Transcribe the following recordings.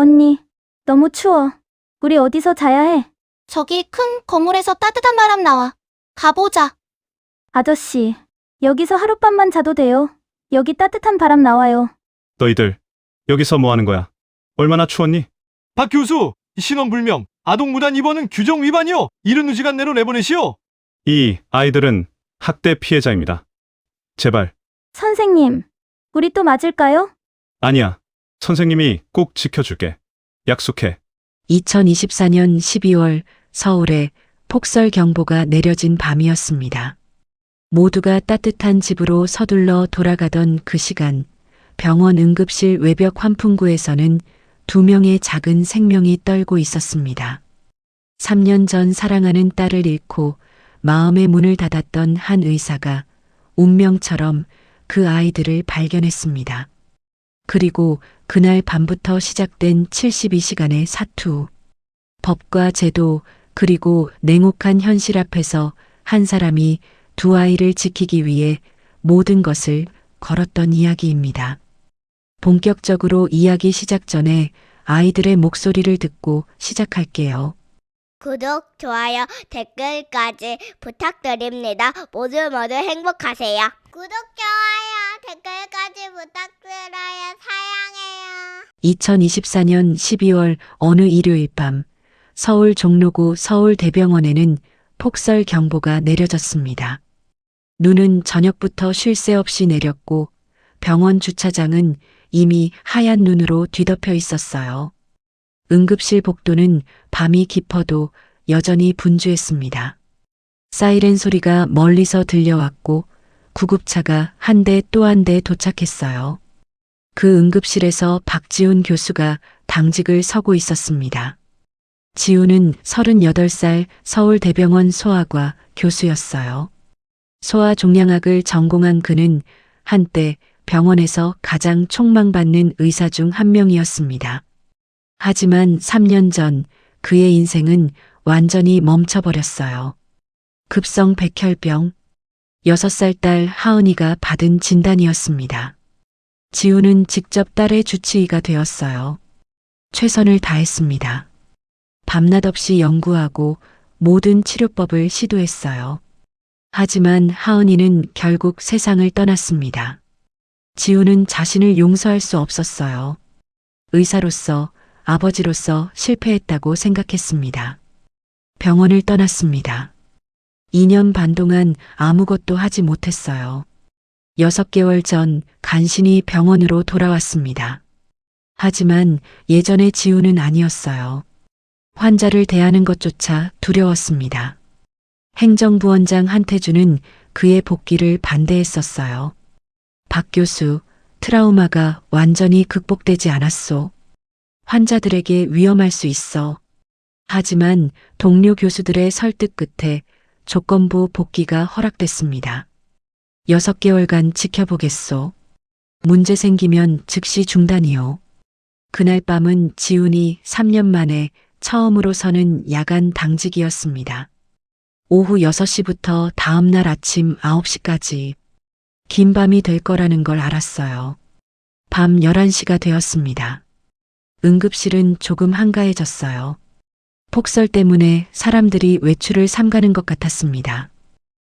언니, 너무 추워. 우리 어디서 자야 해? 저기 큰 건물에서 따뜻한 바람 나와. 가보자. 아저씨, 여기서 하룻밤만 자도 돼요. 여기 따뜻한 바람 나와요. 너희들 여기서 뭐 하는 거야? 얼마나 추웠니? 박 교수, 신원불명, 아동무단 입원은 규정 위반이요. 이른 시간 내로 내보내시오. 이 아이들은 학대 피해자입니다. 제발. 선생님, 우리 또 맞을까요? 아니야. 선생님이 꼭 지켜줄게. 약속해. 2024년 12월 서울에 폭설 경보가 내려진 밤이었습니다. 모두가 따뜻한 집으로 서둘러 돌아가던 그 시간, 병원 응급실 외벽 환풍구에서는 2명의 작은 생명이 떨고 있었습니다. 3년 전 사랑하는 딸을 잃고 마음의 문을 닫았던 한 의사가 운명처럼 그 아이들을 발견했습니다. 그리고 그날 밤부터 시작된 72시간의 사투. 법과 제도 그리고 냉혹한 현실 앞에서 한 사람이 두 아이를 지키기 위해 모든 것을 걸었던 이야기입니다. 본격적으로 이야기 시작 전에 아이들의 목소리를 듣고 시작할게요. 구독, 좋아요, 댓글까지 부탁드립니다. 모두 행복하세요. 구독, 좋아요, 댓글까지 부탁드려요. 사랑해요. 2024년 12월 어느 일요일 밤 서울 종로구 서울대병원에는 폭설 경보가 내려졌습니다. 눈은 저녁부터 쉴 새 없이 내렸고 병원 주차장은 이미 하얀 눈으로 뒤덮여 있었어요. 응급실 복도는 밤이 깊어도 여전히 분주했습니다. 사이렌 소리가 멀리서 들려왔고 구급차가 한 대 또 한 대 도착했어요. 그 응급실에서 박지훈 교수가 당직을 서고 있었습니다. 지훈은 38살 서울대병원 소아과 교수였어요. 소아 종양학을 전공한 그는 한때 병원에서 가장 촉망받는 의사 중 한 명이었습니다. 하지만 3년 전 그의 인생은 완전히 멈춰버렸어요. 급성 백혈병, 6살 딸 하은이가 받은 진단이었습니다. 지훈은 직접 딸의 주치의가 되었어요. 최선을 다했습니다. 밤낮 없이 연구하고 모든 치료법을 시도했어요. 하지만 하은이는 결국 세상을 떠났습니다. 지훈은 자신을 용서할 수 없었어요. 의사로서, 아버지로서 실패했다고 생각했습니다. 병원을 떠났습니다. 2년 반 동안 아무것도 하지 못했어요. 6개월 전 간신히 병원으로 돌아왔습니다. 하지만 예전의 지훈은 아니었어요. 환자를 대하는 것조차 두려웠습니다. 행정부원장 한태주는 그의 복귀를 반대했었어요. 박 교수, 트라우마가 완전히 극복되지 않았소. 환자들에게 위험할 수 있어. 하지만 동료 교수들의 설득 끝에 조건부 복귀가 허락됐습니다. 6개월간 지켜보겠소. 문제 생기면 즉시 중단이요. 그날 밤은 지훈이 3년 만에 처음으로 서는 야간 당직이었습니다. 오후 6시부터 다음날 아침 9시까지 긴 밤이 될 거라는 걸 알았어요. 밤 11시가 되었습니다. 응급실은 조금 한가해졌어요. 폭설 때문에 사람들이 외출을 삼가는 것 같았습니다.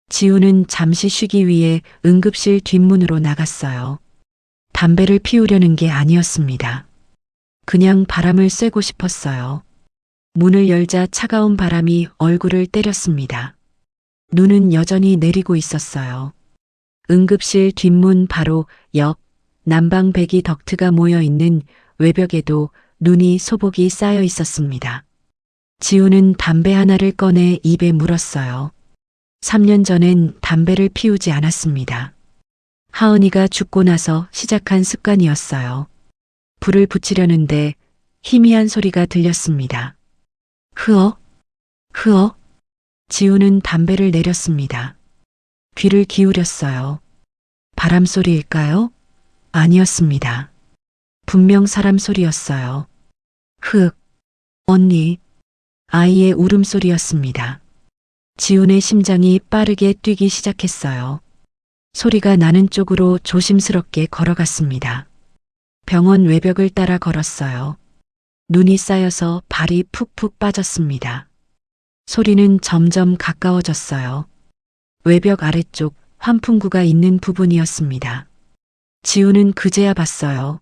지훈은 잠시 쉬기 위해 응급실 뒷문으로 나갔어요. 담배를 피우려는 게 아니었습니다. 그냥 바람을 쐬고 싶었어요. 문을 열자 차가운 바람이 얼굴을 때렸습니다. 눈은 여전히 내리고 있었어요. 응급실 뒷문 바로 옆 난방배기 덕트가 모여 있는 외벽에도 눈이 소복이 쌓여 있었습니다. 지훈은 담배 하나를 꺼내 입에 물었어요. 3년 전엔 담배를 피우지 않았습니다. 하은이가 죽고 나서 시작한 습관이었어요. 불을 붙이려는데 희미한 소리가 들렸습니다. 흐어? 흐어? 지훈은 담배를 내렸습니다. 귀를 기울였어요. 바람 소리일까요? 아니었습니다. 분명 사람 소리였어요. 흑, 언니. 아이의 울음소리였습니다. 지훈의 심장이 빠르게 뛰기 시작했어요. 소리가 나는 쪽으로 조심스럽게 걸어갔습니다. 병원 외벽을 따라 걸었어요. 눈이 쌓여서 발이 푹푹 빠졌습니다. 소리는 점점 가까워졌어요. 외벽 아래쪽 환풍구가 있는 부분이었습니다. 지우는 그제야 봤어요.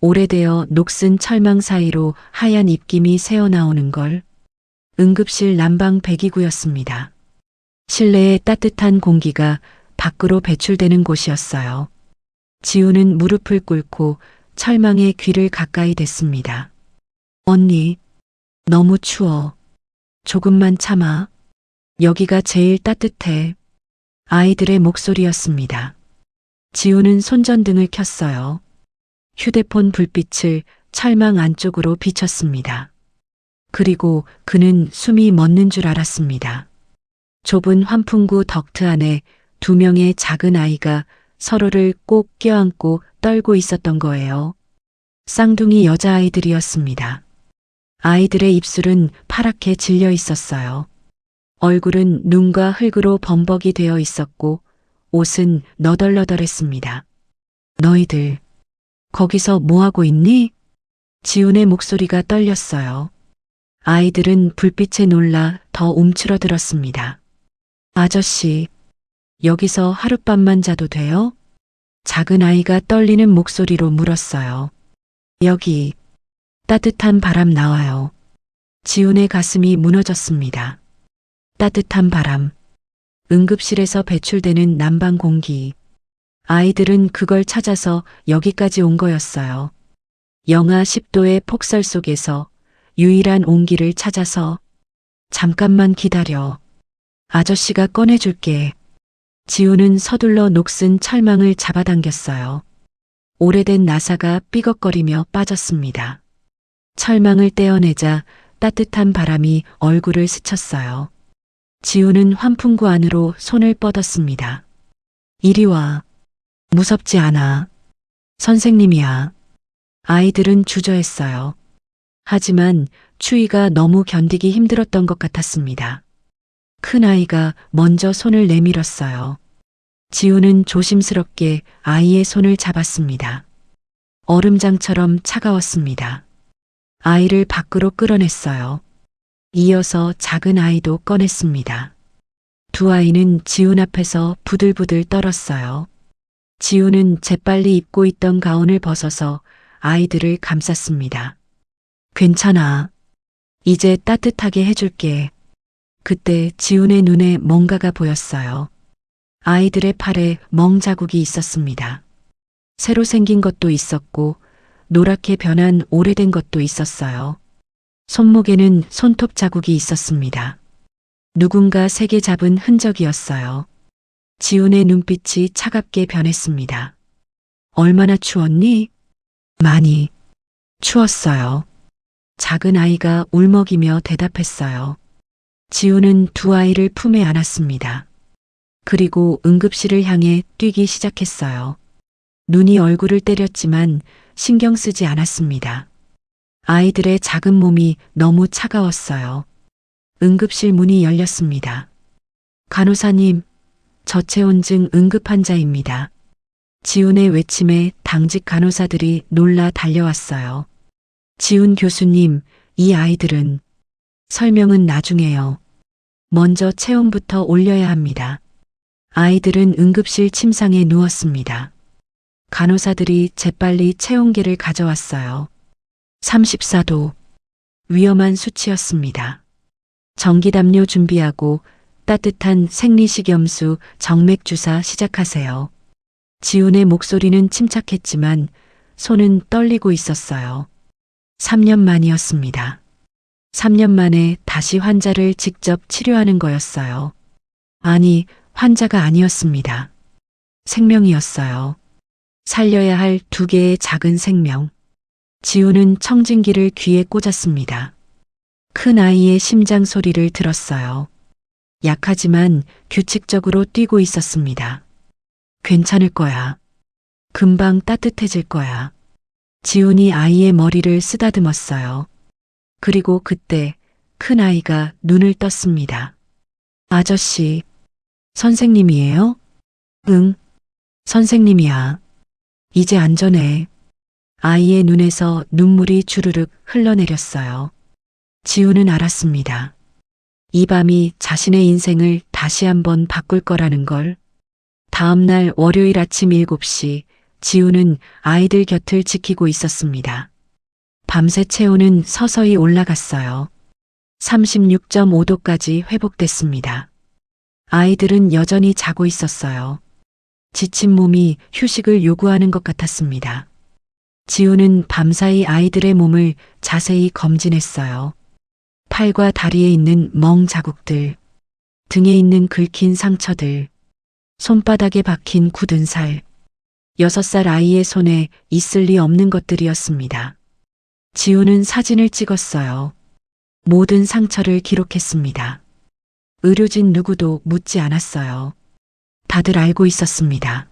오래되어 녹슨 철망 사이로 하얀 입김이 새어나오는 걸. 응급실 난방 배기구였습니다. 실내의 따뜻한 공기가 밖으로 배출되는 곳이었어요. 지우는 무릎을 꿇고 철망에 귀를 가까이 댔습니다. 언니, 너무 추워. 조금만 참아. 여기가 제일 따뜻해. 아이들의 목소리였습니다. 지우는 손전등을 켰어요. 휴대폰 불빛을 철망 안쪽으로 비쳤습니다. 그리고 그는 숨이 멎는 줄 알았습니다. 좁은 환풍구 덕트 안에 2명의 작은 아이가 서로를 꼭 껴안고 떨고 있었던 거예요. 쌍둥이 여자아이들이었습니다. 아이들의 입술은 파랗게 질려 있었어요. 얼굴은 눈과 흙으로 범벅이 되어 있었고 옷은 너덜너덜했습니다. 너희들, 거기서 뭐하고 있니? 지훈의 목소리가 떨렸어요. 아이들은 불빛에 놀라 더 움츠러들었습니다. 아저씨, 여기서 하룻밤만 자도 돼요? 작은 아이가 떨리는 목소리로 물었어요. 여기, 따뜻한 바람 나와요. 지훈의 가슴이 무너졌습니다. 따뜻한 바람, 응급실에서 배출되는 난방 공기. 아이들은 그걸 찾아서 여기까지 온 거였어요. 영하 10도의 폭설 속에서 유일한 온기를 찾아서. 잠깐만 기다려. 아저씨가 꺼내줄게. 지우는 서둘러 녹슨 철망을 잡아당겼어요. 오래된 나사가 삐걱거리며 빠졌습니다. 철망을 떼어내자 따뜻한 바람이 얼굴을 스쳤어요. 지우는 환풍구 안으로 손을 뻗었습니다. 이리 와. 무섭지 않아. 선생님이야. 아이들은 주저했어요. 하지만 추위가 너무 견디기 힘들었던 것 같았습니다. 큰 아이가 먼저 손을 내밀었어요. 지우는 조심스럽게 아이의 손을 잡았습니다. 얼음장처럼 차가웠습니다. 아이를 밖으로 끌어냈어요. 이어서 작은 아이도 꺼냈습니다. 두 아이는 지훈 앞에서 부들부들 떨었어요. 지훈은 재빨리 입고 있던 가운을 벗어서 아이들을 감쌌습니다. 괜찮아. 이제 따뜻하게 해줄게. 그때 지훈의 눈에 뭔가가 보였어요. 아이들의 팔에 멍 자국이 있었습니다. 새로 생긴 것도 있었고 노랗게 변한 오래된 것도 있었어요. 손목에는 손톱 자국이 있었습니다. 누군가 세게 잡은 흔적이었어요. 지훈의 눈빛이 차갑게 변했습니다. 얼마나 추웠니? 많이 추웠어요. 작은 아이가 울먹이며 대답했어요. 지훈은 두 아이를 품에 안았습니다. 그리고 응급실을 향해 뛰기 시작했어요. 눈이 얼굴을 때렸지만 신경 쓰지 않았습니다. 아이들의 작은 몸이 너무 차가웠어요. 응급실 문이 열렸습니다. 간호사님, 저체온증 응급환자입니다. 지훈의 외침에 당직 간호사들이 놀라 달려왔어요. 지훈 교수님, 이 아이들은 설명은 나중에요. 먼저 체온부터 올려야 합니다. 아이들은 응급실 침상에 누웠습니다. 간호사들이 재빨리 체온계를 가져왔어요. 34도. 위험한 수치였습니다. 전기담요 준비하고 따뜻한 생리식염수 정맥주사 시작하세요. 지훈의 목소리는 침착했지만 손은 떨리고 있었어요. 3년 만이었습니다. 3년 만에 다시 환자를 직접 치료하는 거였어요. 아니, 환자가 아니었습니다. 생명이었어요. 살려야 할 2개의 작은 생명. 지훈은 청진기를 귀에 꽂았습니다. 큰 아이의 심장 소리를 들었어요. 약하지만 규칙적으로 뛰고 있었습니다. 괜찮을 거야. 금방 따뜻해질 거야. 지훈이 아이의 머리를 쓰다듬었어요. 그리고 그때 큰 아이가 눈을 떴습니다. 아저씨, 선생님이에요? 응, 선생님이야. 이제 안전해. 아이의 눈에서 눈물이 주르륵 흘러내렸어요. 지우는 알았습니다. 이 밤이 자신의 인생을 다시 한번 바꿀 거라는 걸. 다음 날 월요일 아침 7시 지우는 아이들 곁을 지키고 있었습니다. 밤새 체온은 서서히 올라갔어요. 36.5도까지 회복됐습니다. 아이들은 여전히 자고 있었어요. 지친 몸이 휴식을 요구하는 것 같았습니다. 지우는 밤사이 아이들의 몸을 자세히 검진했어요. 팔과 다리에 있는 멍 자국들, 등에 있는 긁힌 상처들, 손바닥에 박힌 굳은 살, 6살 아이의 손에 있을 리 없는 것들이었습니다. 지우는 사진을 찍었어요. 모든 상처를 기록했습니다. 의료진 누구도 묻지 않았어요. 다들 알고 있었습니다.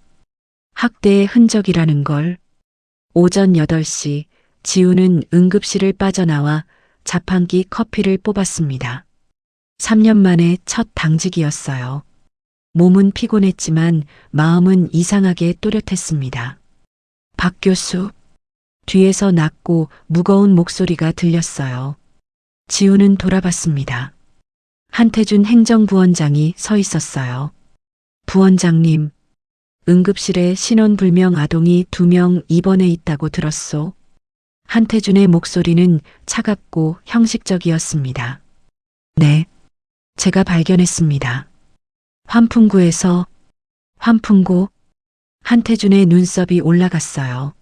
학대의 흔적이라는 걸. 오전 8시 지우는 응급실을 빠져나와 자판기 커피를 뽑았습니다. 3년 만에 첫 당직이었어요. 몸은 피곤했지만 마음은 이상하게 또렷했습니다. 박 교수, 뒤에서 낮고 무거운 목소리가 들렸어요. 지우는 돌아봤습니다. 한태준 행정부원장이 서 있었어요. 부원장님, 응급실에 신원불명 아동이 2명 입원해 있다고 들었소. 한태준의 목소리는 차갑고 형식적이었습니다. 네, 제가 발견했습니다. 환풍구에서. 환풍구? 한태준의 눈썹이 올라갔어요.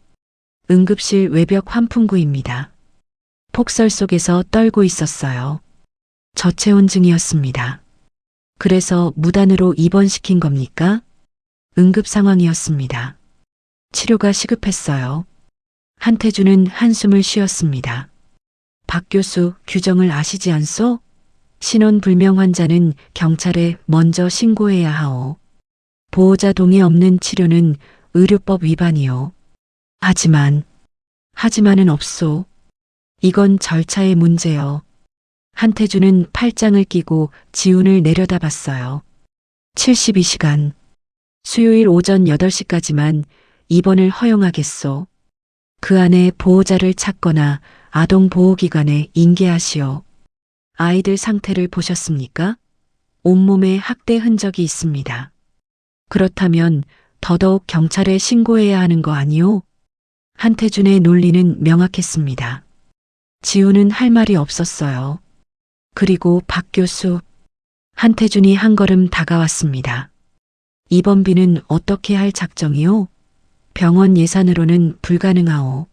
응급실 외벽 환풍구입니다. 폭설 속에서 떨고 있었어요. 저체온증이었습니다. 그래서 무단으로 입원시킨 겁니까? 응급 상황이었습니다. 치료가 시급했어요. 한태준은 한숨을 쉬었습니다. 박 교수, 규정을 아시지 않소? 신원불명 환자는 경찰에 먼저 신고해야 하오. 보호자 동의 없는 치료는 의료법 위반이요. 하지만은 없소. 이건 절차의 문제요. 한태준은 팔짱을 끼고 지훈을 내려다봤어요. 72시간. 수요일 오전 8시까지만 입원을 허용하겠소. 그 안에 보호자를 찾거나 아동보호기관에 인계하시오. 아이들 상태를 보셨습니까? 온몸에 학대 흔적이 있습니다. 그렇다면 더더욱 경찰에 신고해야 하는 거 아니오? 한태준의 논리는 명확했습니다. 지우는 할 말이 없었어요. 그리고 박 교수, 한태준이 한 걸음 다가왔습니다. 입원비는 어떻게 할 작정이오? 병원 예산으로는 불가능하오.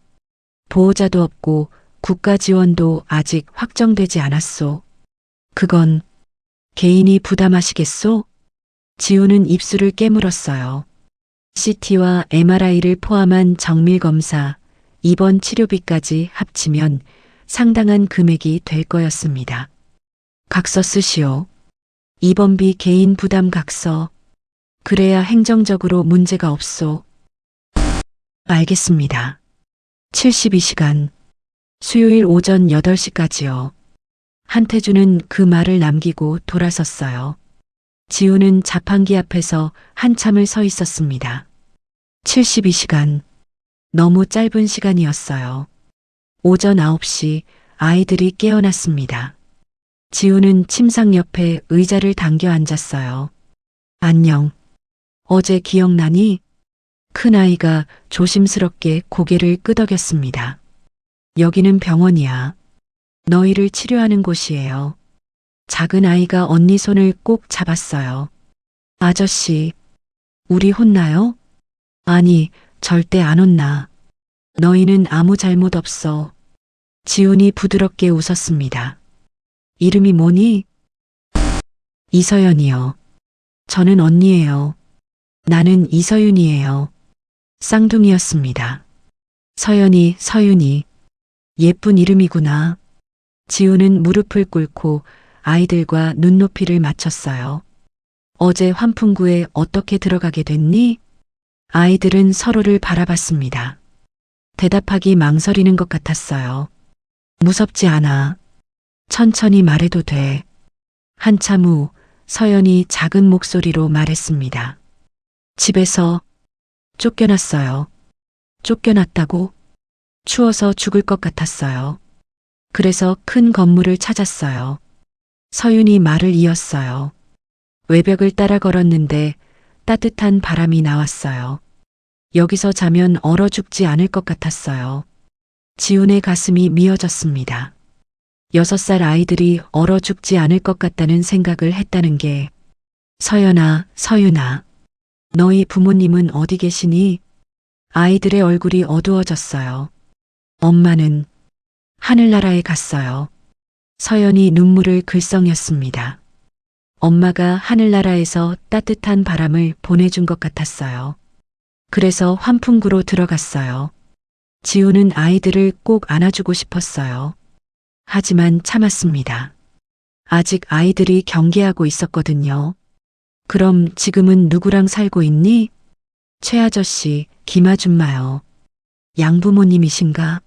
보호자도 없고 국가 지원도 아직 확정되지 않았소. 그건 개인이 부담하시겠소? 지우는 입술을 깨물었어요. CT와 MRI를 포함한 정밀검사, 입원 치료비까지 합치면 상당한 금액이 될 거였습니다. 각서 쓰시오. 입원비 개인 부담 각서. 그래야 행정적으로 문제가 없소. 알겠습니다. 72시간. 수요일 오전 8시까지요. 한태준은 그 말을 남기고 돌아섰어요. 지우는 자판기 앞에서 한참을 서 있었습니다. 72시간. 너무 짧은 시간이었어요. 오전 9시 아이들이 깨어났습니다. 지우는 침상 옆에 의자를 당겨 앉았어요. 안녕. 어제 기억나니? 큰아이가 조심스럽게 고개를 끄덕였습니다. 여기는 병원이야. 너희를 치료하는 곳이에요. 작은 아이가 언니 손을 꼭 잡았어요. 아저씨, 우리 혼나요? 아니, 절대 안 혼나. 너희는 아무 잘못 없어. 지훈이 부드럽게 웃었습니다. 이름이 뭐니? 이서연이요. 저는 언니예요. 나는 이서윤이에요. 쌍둥이였습니다. 서연이, 서윤이. 예쁜 이름이구나. 지우는 무릎을 꿇고 아이들과 눈높이를 맞췄어요. 어제 환풍구에 어떻게 들어가게 됐니? 아이들은 서로를 바라봤습니다. 대답하기 망설이는 것 같았어요. 무섭지 않아. 천천히 말해도 돼. 한참 후 서연이 작은 목소리로 말했습니다. 집에서 쫓겨났어요. 쫓겨났다고? 추워서 죽을 것 같았어요. 그래서 큰 건물을 찾았어요. 서윤이 말을 이었어요. 외벽을 따라 걸었는데 따뜻한 바람이 나왔어요. 여기서 자면 얼어 죽지 않을 것 같았어요. 지훈의 가슴이 미어졌습니다. 6살 아이들이 얼어 죽지 않을 것 같다는 생각을 했다는 게 서연아, 서윤아, 너희 부모님은 어디 계시니? 아이들의 얼굴이 어두워졌어요. 엄마는 하늘나라에 갔어요. 서연이 눈물을 글썽였습니다. 엄마가 하늘나라에서 따뜻한 바람을 보내준 것 같았어요. 그래서 환풍구로 들어갔어요. 지우는 아이들을 꼭 안아주고 싶었어요. 하지만 참았습니다. 아직 아이들이 경계하고 있었거든요. 그럼 지금은 누구랑 살고 있니? 최아저씨, 김아줌마요. 양부모님이신가?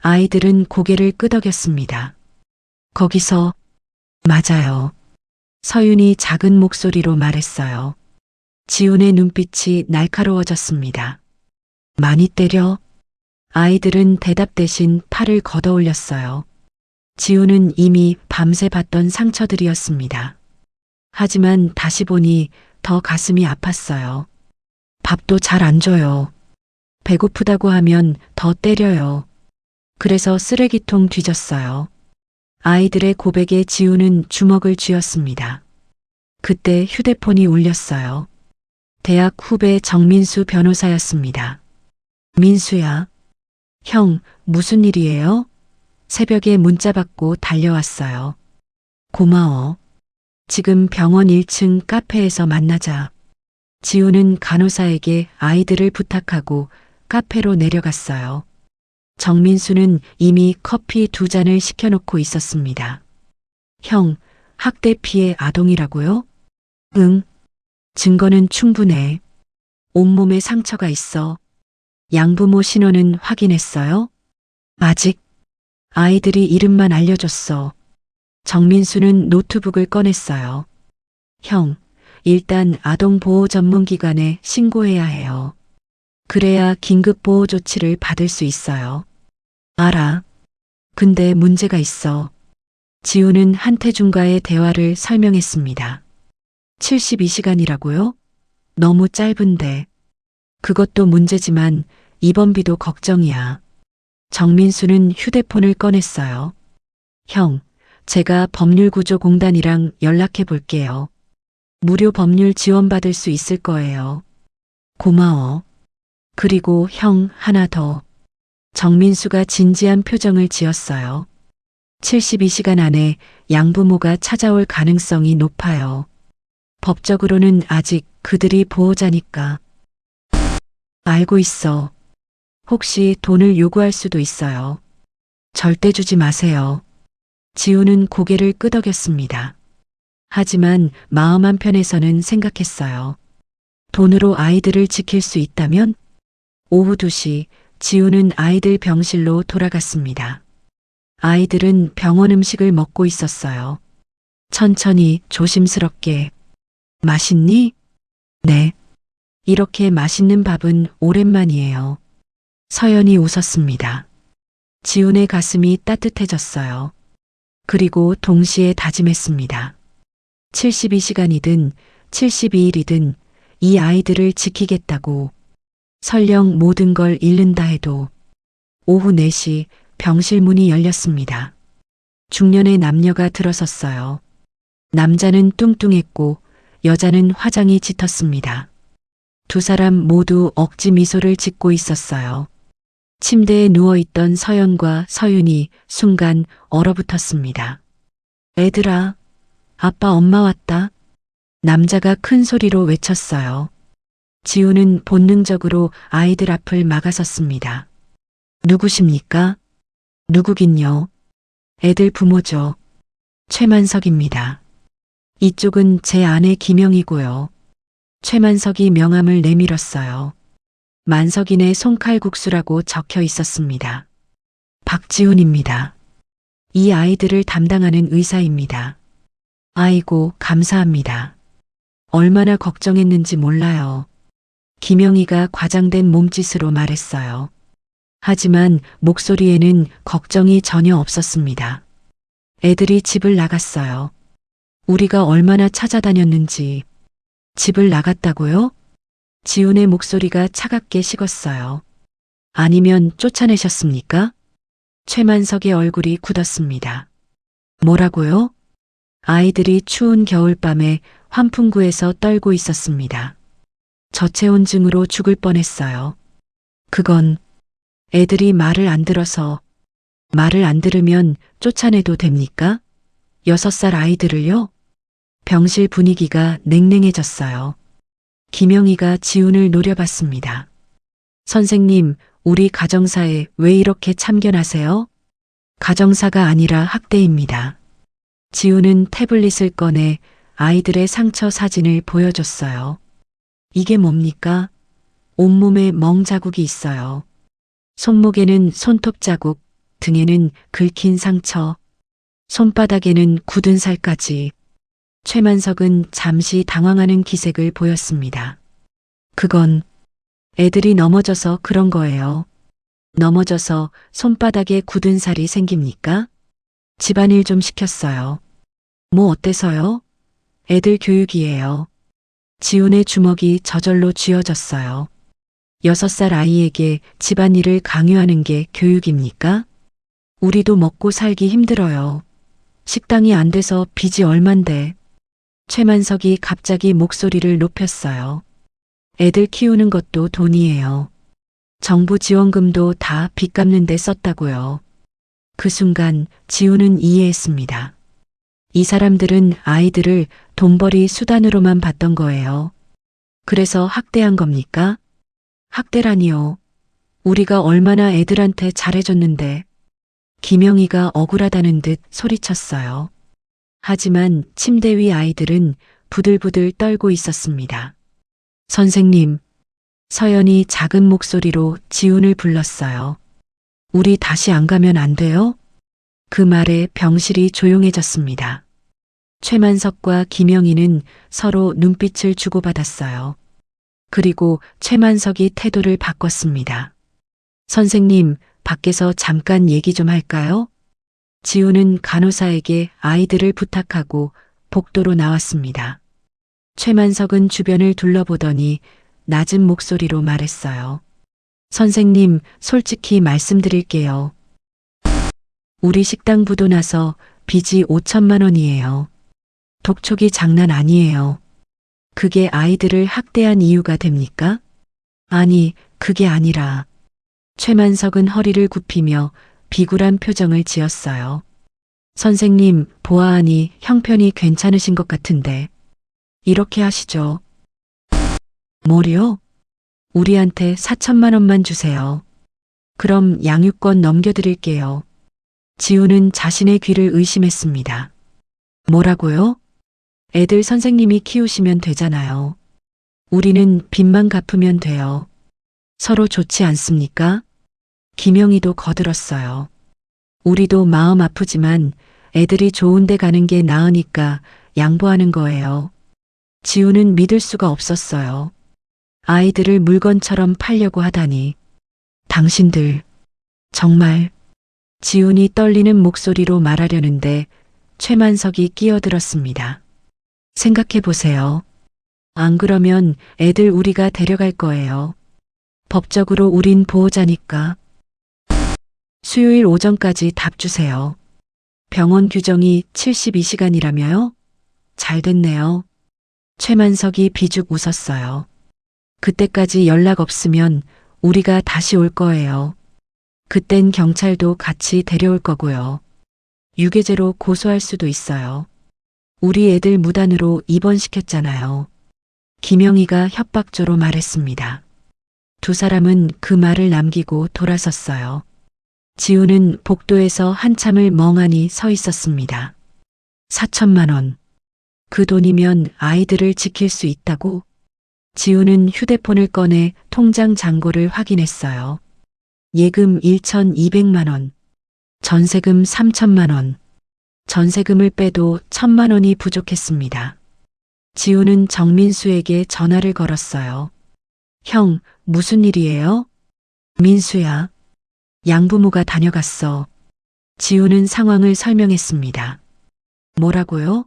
아이들은 고개를 끄덕였습니다. 거기서, 맞아요. 서윤이 작은 목소리로 말했어요. 지훈의 눈빛이 날카로워졌습니다. 많이 때려? 아이들은 대답 대신 팔을 걷어 올렸어요. 지훈은 이미 밤새 봤던 상처들이었습니다. 하지만 다시 보니 더 가슴이 아팠어요. 밥도 잘 안 줘요. 배고프다고 하면 더 때려요. 그래서 쓰레기통 뒤졌어요. 아이들의 고백에 지우는 주먹을 쥐었습니다. 그때 휴대폰이 울렸어요. 대학 후배 정민수 변호사였습니다. 민수야. 형, 무슨 일이에요? 새벽에 문자 받고 달려왔어요. 고마워. 지금 병원 1층 카페에서 만나자. 지우는 간호사에게 아이들을 부탁하고 카페로 내려갔어요. 정민수는 이미 커피 2잔을 시켜놓고 있었습니다. 형, 학대 피해 아동이라고요? 응. 증거는 충분해. 온몸에 상처가 있어. 양부모 신원은 확인했어요? 아직. 아이들이 이름만 알려줬어. 정민수는 노트북을 꺼냈어요. 형, 일단 아동보호전문기관에 신고해야 해요. 그래야 긴급보호 조치를 받을 수 있어요. 알아. 근데 문제가 있어. 지우는 한태준과의 대화를 설명했습니다. 72시간이라고요? 너무 짧은데. 그것도 문제지만 입원비도 걱정이야. 정민수는 휴대폰을 꺼냈어요. 형, 제가 법률구조공단이랑 연락해 볼게요. 무료 법률 지원받을 수 있을 거예요. 고마워. 그리고 형, 하나 더. 정민수가 진지한 표정을 지었어요. 72시간 안에 양부모가 찾아올 가능성이 높아요. 법적으로는 아직 그들이 보호자니까. 알고 있어. 혹시 돈을 요구할 수도 있어요. 절대 주지 마세요. 지우는 고개를 끄덕였습니다. 하지만 마음 한편에서는 생각했어요. 돈으로 아이들을 지킬 수 있다면? 오후 2시 지우는 아이들 병실로 돌아갔습니다. 아이들은 병원 음식을 먹고 있었어요. 천천히 조심스럽게. 맛있니? 네. 이렇게 맛있는 밥은 오랜만이에요. 서연이 웃었습니다. 지훈의 가슴이 따뜻해졌어요. 그리고 동시에 다짐했습니다. 72시간이든 72일이든 이 아이들을 지키겠다고. 설령 모든 걸 잃는다 해도. 오후 4시 병실 문이 열렸습니다. 중년의 남녀가 들어섰어요. 남자는 뚱뚱했고 여자는 화장이 짙었습니다. 두 사람 모두 억지 미소를 짓고 있었어요. 침대에 누워있던 서연과 서윤이 순간 얼어붙었습니다. 애들아, 아빠 엄마 왔다. 남자가 큰 소리로 외쳤어요. 지우는 본능적으로 아이들 앞을 막아섰습니다. 누구십니까? 누구긴요. 애들 부모죠. 최만석입니다. 이쪽은 제 아내 김영이고요. 최만석이 명함을 내밀었어요. 만석인의 손칼국수라고 적혀 있었습니다. 박지훈입니다. 이 아이들을 담당하는 의사입니다. 아이고, 감사합니다. 얼마나 걱정했는지 몰라요. 김영희가 과장된 몸짓으로 말했어요. 하지만 목소리에는 걱정이 전혀 없었습니다. 애들이 집을 나갔어요. 우리가 얼마나 찾아다녔는지. 집을 나갔다고요? 지훈의 목소리가 차갑게 식었어요. 아니면 쫓아내셨습니까? 최만석의 얼굴이 굳었습니다. 뭐라고요? 아이들이 추운 겨울밤에 환풍구에서 떨고 있었습니다. 저체온증으로 죽을 뻔했어요. 그건 애들이 말을 안 들어서. 말을 안 들으면 쫓아내도 됩니까? 6살 아이들을요? 병실 분위기가 냉랭해졌어요. 김영희가 지훈을 노려봤습니다. 선생님, 우리 가정사에 왜 이렇게 참견하세요? 가정사가 아니라 학대입니다. 지훈은 태블릿을 꺼내 아이들의 상처 사진을 보여줬어요. 이게 뭡니까? 온몸에 멍 자국이 있어요. 손목에는 손톱 자국, 등에는 긁힌 상처, 손바닥에는 굳은 살까지. 최만석은 잠시 당황하는 기색을 보였습니다. 그건 애들이 넘어져서 그런 거예요. 넘어져서 손바닥에 굳은 살이 생깁니까? 집안일 좀 시켰어요. 뭐 어때서요? 애들 교육이에요. 지훈의 주먹이 저절로 쥐어졌어요. 6살 아이에게 집안일을 강요하는 게 교육입니까? 우리도 먹고 살기 힘들어요. 식당이 안 돼서 빚이 얼만데. 최만석이 갑자기 목소리를 높였어요. 애들 키우는 것도 돈이에요. 정부 지원금도 다 빚 갚는 데 썼다고요. 그 순간 지훈은 이해했습니다. 이 사람들은 아이들을 돈벌이 수단으로만 봤던 거예요. 그래서 학대한 겁니까? 학대라니요. 우리가 얼마나 애들한테 잘해줬는데. 김영희가 억울하다는 듯 소리쳤어요. 하지만 침대 위 아이들은 부들부들 떨고 있었습니다. 선생님, 서연이 작은 목소리로 지훈을 불렀어요. 우리 다시 안 가면 안 돼요? 그 말에 병실이 조용해졌습니다. 최만석과 김영희는 서로 눈빛을 주고받았어요. 그리고 최만석이 태도를 바꿨습니다. 선생님, 밖에서 잠깐 얘기 좀 할까요? 지훈은 간호사에게 아이들을 부탁하고 복도로 나왔습니다. 최만석은 주변을 둘러보더니 낮은 목소리로 말했어요. 선생님, 솔직히 말씀드릴게요. 우리 식당 부도 나서 빚이 5천만 원이에요. 독촉이 장난 아니에요. 그게 아이들을 학대한 이유가 됩니까? 아니, 그게 아니라. 최만석은 허리를 굽히며 비굴한 표정을 지었어요. 선생님, 보아하니 형편이 괜찮으신 것 같은데. 이렇게 하시죠. 뭐요? 우리한테 4천만 원만 주세요. 그럼 양육권 넘겨드릴게요. 지훈은 자신의 귀를 의심했습니다. 뭐라고요? 애들 선생님이 키우시면 되잖아요. 우리는 빚만 갚으면 돼요. 서로 좋지 않습니까? 김영희도 거들었어요. 우리도 마음 아프지만 애들이 좋은 데 가는 게 나으니까 양보하는 거예요. 지훈은 믿을 수가 없었어요. 아이들을 물건처럼 팔려고 하다니. 당신들, 정말. 지훈이 떨리는 목소리로 말하려는데 최만석이 끼어들었습니다. 생각해 보세요. 안 그러면 애들 우리가 데려갈 거예요. 법적으로 우린 보호자니까. 수요일 오전까지 답 주세요. 병원 규정이 72시간이라며요? 잘 됐네요. 최만석이 비죽 웃었어요. 그때까지 연락 없으면 우리가 다시 올 거예요. 그땐 경찰도 같이 데려올 거고요. 유괴죄로 고소할 수도 있어요. 우리 애들 무단으로 입원시켰잖아요. 김영희가 협박조로 말했습니다. 두 사람은 그 말을 남기고 돌아섰어요. 지훈은 복도에서 한참을 멍하니 서 있었습니다. 4천만 원. 그 돈이면 아이들을 지킬 수 있다고? 지훈은 휴대폰을 꺼내 통장 잔고를 확인했어요. 예금 1,200만 원. 전세금 3천만 원. 전세금을 빼도 1,000만 원이 부족했습니다. 지훈은 정민수에게 전화를 걸었어요. 형, 무슨 일이에요? 민수야. 양부모가 다녀갔어. 지우는 상황을 설명했습니다. 뭐라고요?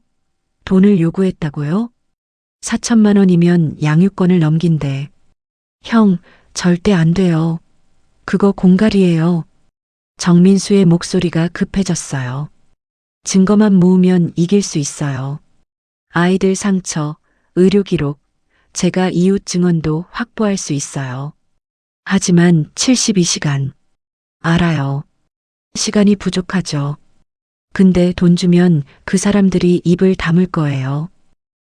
돈을 요구했다고요? 4천만 원이면 양육권을 넘긴대. 형, 절대 안 돼요. 그거 공갈이에요. 정민수의 목소리가 급해졌어요. 증거만 모으면 이길 수 있어요. 아이들 상처, 의료 기록, 제가 이웃 증언도 확보할 수 있어요. 하지만 72시간. 알아요. 시간이 부족하죠. 근데 돈 주면 그 사람들이 입을 다물 거예요.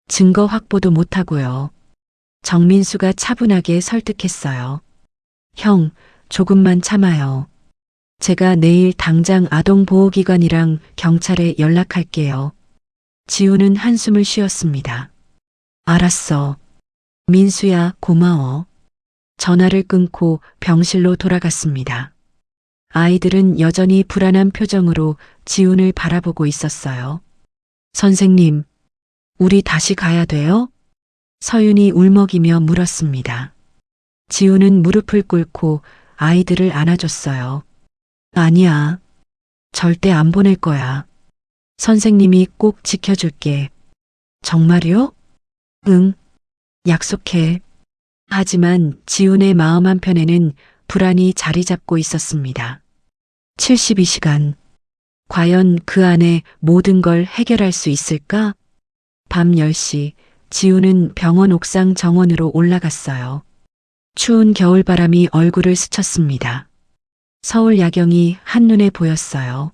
증거 확보도 못하고요. 정민수가 차분하게 설득했어요. 형, 조금만 참아요. 제가 내일 당장 아동보호기관이랑 경찰에 연락할게요. 지우는 한숨을 쉬었습니다. 알았어. 민수야, 고마워. 전화를 끊고 병실로 돌아갔습니다. 아이들은 여전히 불안한 표정으로 지훈을 바라보고 있었어요. 선생님, 우리 다시 가야 돼요? 서윤이 울먹이며 물었습니다. 지훈은 무릎을 꿇고 아이들을 안아줬어요. 아니야. 절대 안 보낼 거야. 선생님이 꼭 지켜줄게. 정말요? 응. 약속해. 하지만 지훈의 마음 한편에는 불안이 자리 잡고 있었습니다. 72시간. 과연 그 안에 모든 걸 해결할 수 있을까? 밤 10시, 지훈은 병원 옥상 정원으로 올라갔어요. 추운 겨울바람이 얼굴을 스쳤습니다. 서울 야경이 한눈에 보였어요.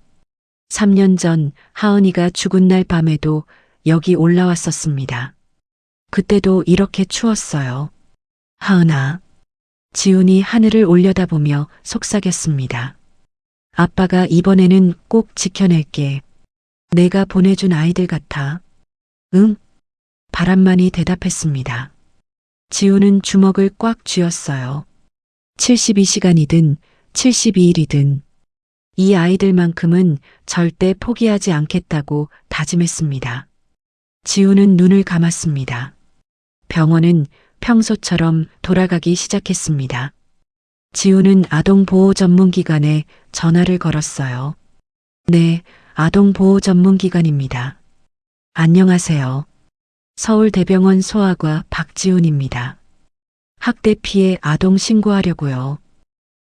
3년 전 하은이가 죽은 날 밤에도 여기 올라왔었습니다. 그때도 이렇게 추웠어요. 하은아. 지훈이 하늘을 올려다보며 속삭였습니다. 아빠가 이번에는 꼭 지켜낼게. 내가 보내준 아이들 같아. 응? 바람만이 대답했습니다. 지훈은 주먹을 꽉 쥐었어요. 72시간이든 72일이든 이 아이들만큼은 절대 포기하지 않겠다고 다짐했습니다. 지훈은 눈을 감았습니다. 병원은 평소처럼 돌아가기 시작했습니다. 지훈은 아동보호 전문기관에 전화를 걸었어요. 네, 아동보호 전문기관입니다. 안녕하세요. 서울대병원 소아과 박지훈입니다. 학대 피해 아동 신고하려고요.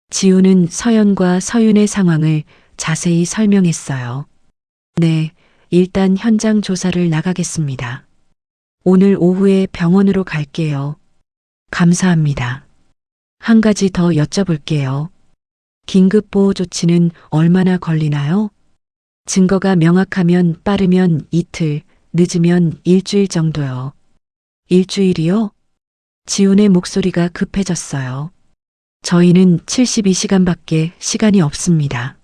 지훈은 서연과 서윤의 상황을 자세히 설명했어요. 네, 일단 현장 조사를 나가겠습니다. 오늘 오후에 병원으로 갈게요. 감사합니다. 한 가지 더 여쭤볼게요. 긴급보호 조치는 얼마나 걸리나요? 증거가 명확하면 빠르면 이틀, 늦으면 일주일 정도요. 일주일이요? 지훈의 목소리가 급해졌어요. 저희는 72시간밖에 시간이 없습니다.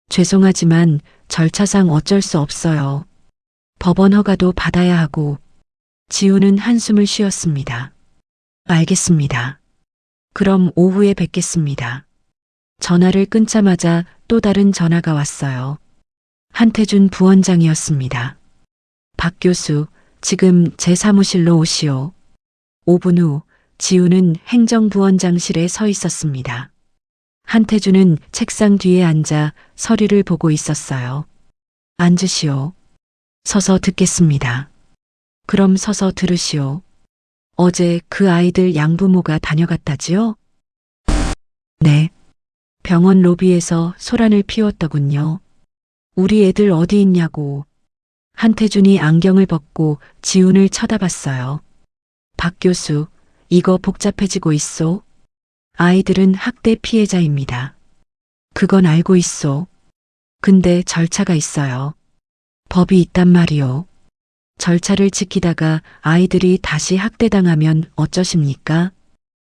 죄송하지만 절차상 어쩔 수 없어요. 법원 허가도 받아야 하고. 지훈은 한숨을 쉬었습니다. 알겠습니다. 그럼 오후에 뵙겠습니다. 전화를 끊자마자 또 다른 전화가 왔어요. 한태준 부원장이었습니다. 박 교수, 지금 제 사무실로 오시오. 5분 후 지훈은 행정부원장실에 서 있었습니다. 한태준은 책상 뒤에 앉아 서류를 보고 있었어요. 앉으시오. 서서 듣겠습니다. 그럼 서서 들으시오. 어제 그 아이들 양부모가 다녀갔다지요? 네. 병원 로비에서 소란을 피웠더군요. 우리 애들 어디 있냐고. 한태준이 안경을 벗고 지훈을 쳐다봤어요. 박 교수, 이거 복잡해지고 있소. 아이들은 학대 피해자입니다. 그건 알고 있소. 근데 절차가 있어요. 법이 있단 말이오. 절차를 지키다가 아이들이 다시 학대당하면 어쩌십니까?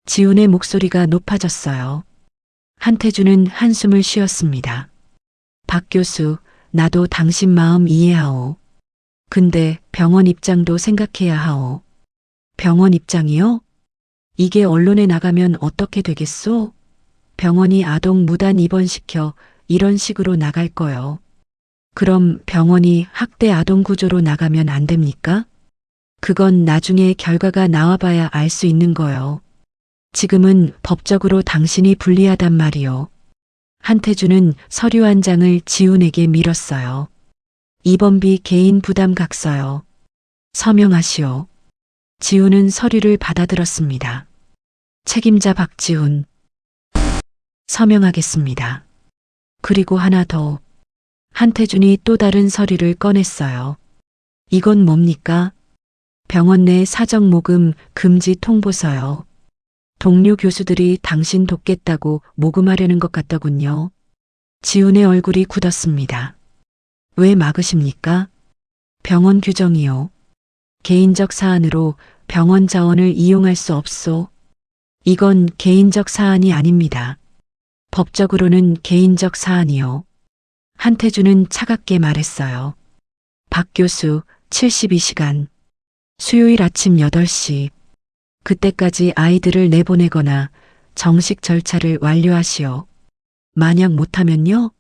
지훈의 목소리가 높아졌어요. 한태준은 한숨을 쉬었습니다. 박 교수, 나도 당신 마음 이해하오. 근데 병원 입장도 생각해야 하오. 병원 입장이요? 이게 언론에 나가면 어떻게 되겠소? 병원이 아동 무단 입원시켜 이런 식으로 나갈 거요. 그럼 병원이 학대 아동 구조로 나가면 안 됩니까? 그건 나중에 결과가 나와봐야 알 수 있는 거요. 지금은 법적으로 당신이 불리하단 말이요. 한태주는 서류 한 장을 지훈에게 밀었어요. 입원비 개인 부담 각서요. 서명하시오. 지훈은 서류를 받아들었습니다. 책임자 박지훈. 서명하겠습니다. 그리고 하나 더. 한태준이 또 다른 서류를 꺼냈어요. 이건 뭡니까? 병원 내 사적 모금 금지 통보서요. 동료 교수들이 당신 돕겠다고 모금하려는 것 같더군요. 지훈의 얼굴이 굳었습니다. 왜 막으십니까? 병원 규정이요. 개인적 사안으로 병원 자원을 이용할 수 없소. 이건 개인적 사안이 아닙니다. 법적으로는 개인적 사안이요. 한태주는 차갑게 말했어요. 박 교수 72시간. 수요일 아침 8시. 그때까지 아이들을 내보내거나 정식 절차를 완료하시오. 만약 못하면요?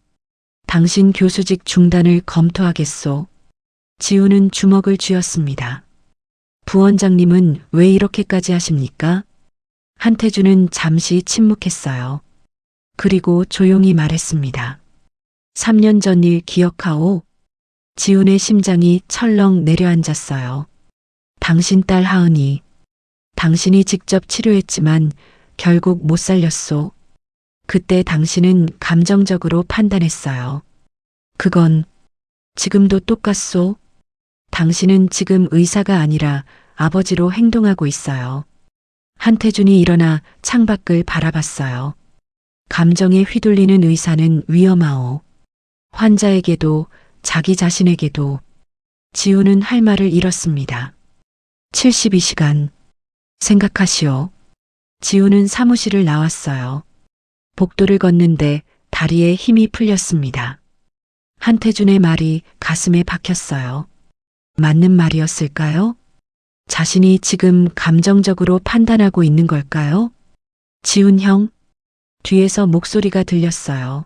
당신 교수직 중단을 검토하겠소. 지훈은 주먹을 쥐었습니다. 부원장님은 왜 이렇게까지 하십니까? 한태주는 잠시 침묵했어요. 그리고 조용히 말했습니다. 3년 전 일 기억하오? 지훈의 심장이 철렁 내려앉았어요. 당신 딸 하은이. 당신이 직접 치료했지만 결국 못 살렸소. 그때 당신은 감정적으로 판단했어요. 그건 지금도 똑같소. 당신은 지금 의사가 아니라 아버지로 행동하고 있어요. 한태준이 일어나 창밖을 바라봤어요. 감정에 휘둘리는 의사는 위험하오. 환자에게도 자기 자신에게도. 지훈은 할 말을 잃었습니다. 72시간. 생각하시오. 지훈은 사무실을 나왔어요. 복도를 걷는데 다리에 힘이 풀렸습니다. 한태준의 말이 가슴에 박혔어요. 맞는 말이었을까요? 자신이 지금 감정적으로 판단하고 있는 걸까요? 지훈 형? 뒤에서 목소리가 들렸어요.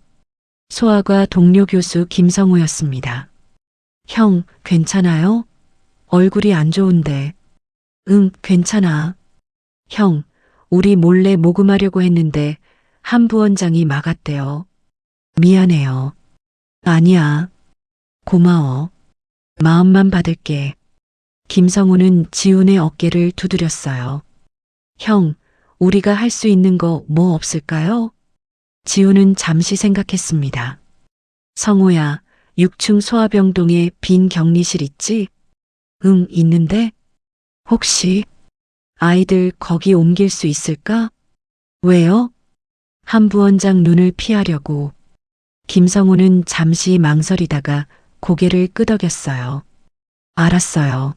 소아과 동료 교수 김성우였습니다. 형, 괜찮아요? 얼굴이 안 좋은데. 응, 괜찮아. 형, 우리 몰래 모금하려고 했는데 한 부원장이 막았대요. 미안해요. 아니야. 고마워. 마음만 받을게. 김성우는 지훈의 어깨를 두드렸어요. 형, 우리가 할 수 있는 거 뭐 없을까요? 지훈은 잠시 생각했습니다. 성우야, 6층 소아병동에 빈 격리실 있지? 응, 있는데? 혹시 아이들 거기 옮길 수 있을까? 왜요? 한 부원장 눈을 피하려고. 김성우는 잠시 망설이다가 고개를 끄덕였어요. 알았어요.